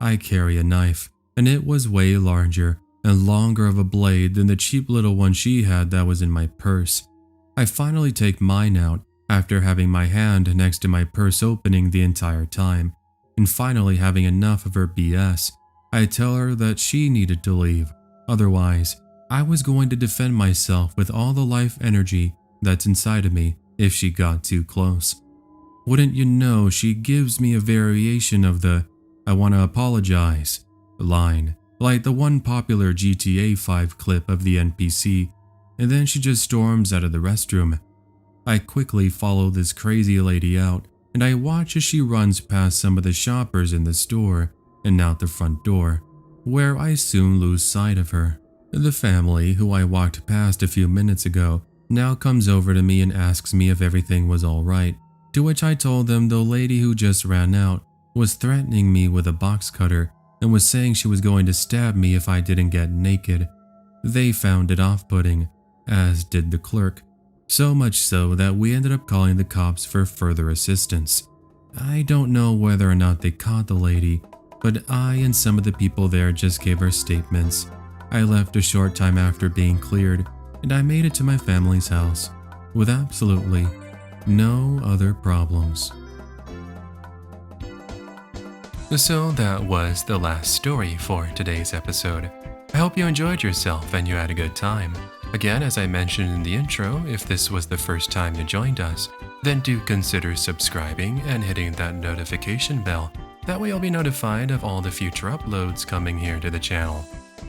I carry a knife, and it was way larger and longer of a blade than the cheap little one she had that was in my purse. I finally take mine out after having my hand next to my purse opening the entire time, and finally having enough of her BS, I tell her that she needed to leave. Otherwise, I was going to defend myself with all the life energy that's inside of me if she got too close. Wouldn't you know, she gives me a variation of the "I want to apologize" line, like the one popular GTA 5 clip of the NPC, and then she just storms out of the restroom. I quickly follow this crazy lady out, and I watch as she runs past some of the shoppers in the store and out the front door, where I soon lose sight of her. The family, who I walked past a few minutes ago, now comes over to me and asks me if everything was alright, to which I told them the lady who just ran out was threatening me with a box cutter and was saying she was going to stab me if I didn't get naked. They found it off-putting, as did the clerk, so much so that we ended up calling the cops for further assistance. I don't know whether or not they caught the lady, but I and some of the people there just gave our statements. I left a short time after being cleared, and I made it to my family's house with absolutely no other problems. So that was the last story for today's episode. I hope you enjoyed yourself and you had a good time. Again, as I mentioned in the intro, if this was the first time you joined us, then do consider subscribing and hitting that notification bell. That way you'll be notified of all the future uploads coming here to the channel.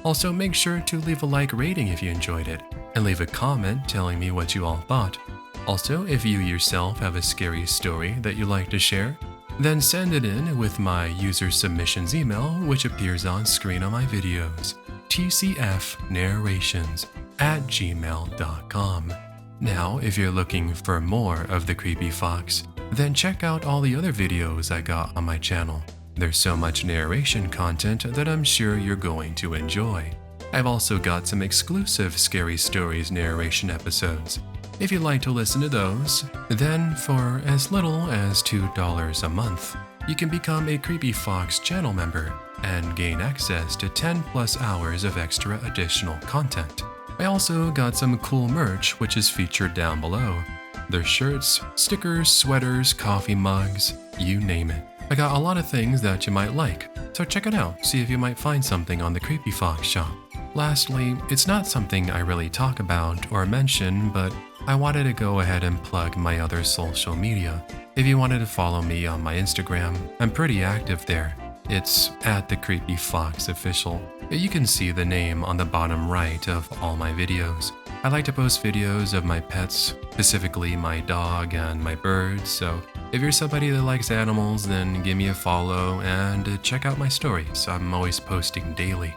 Also, make sure to leave a like rating if you enjoyed it, and leave a comment telling me what you all thought. Also, if you yourself have a scary story that you'd like to share, then send it in with my user submissions email, which appears on screen on my videos, TCFNarrations@gmail.com. Now, if you're looking for more of the Creepy Fox, then check out all the other videos I got on my channel. There's so much narration content that I'm sure you're going to enjoy. I've also got some exclusive Scary Stories narration episodes. If you'd like to listen to those, then for as little as $2 a month, you can become a Creepy Fox channel member and gain access to 10+ hours of extra additional content. I also got some cool merch which is featured down below. There's shirts, stickers, sweaters, coffee mugs, you name it. I got a lot of things that you might like, so check it out, see if you might find something on the Creepy Fox shop. Lastly, it's not something I really talk about or mention, but I wanted to go ahead and plug my other social media. If you wanted to follow me on my Instagram, I'm pretty active there. It's @TheCreepyFoxOfficial. You can see the name on the bottom right of all my videos. I like to post videos of my pets, specifically my dog and my birds, so if you're somebody that likes animals, then give me a follow and check out my stories. I'm always posting daily.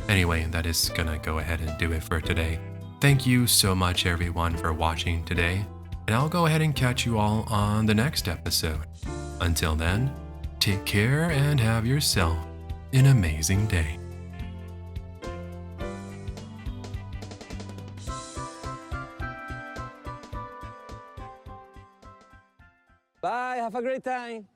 Anyway, that is gonna go ahead and do it for today. Thank you so much everyone for watching today, and I'll go ahead and catch you all on the next episode. Until then, take care and have yourself an amazing day. Bye, have a great time.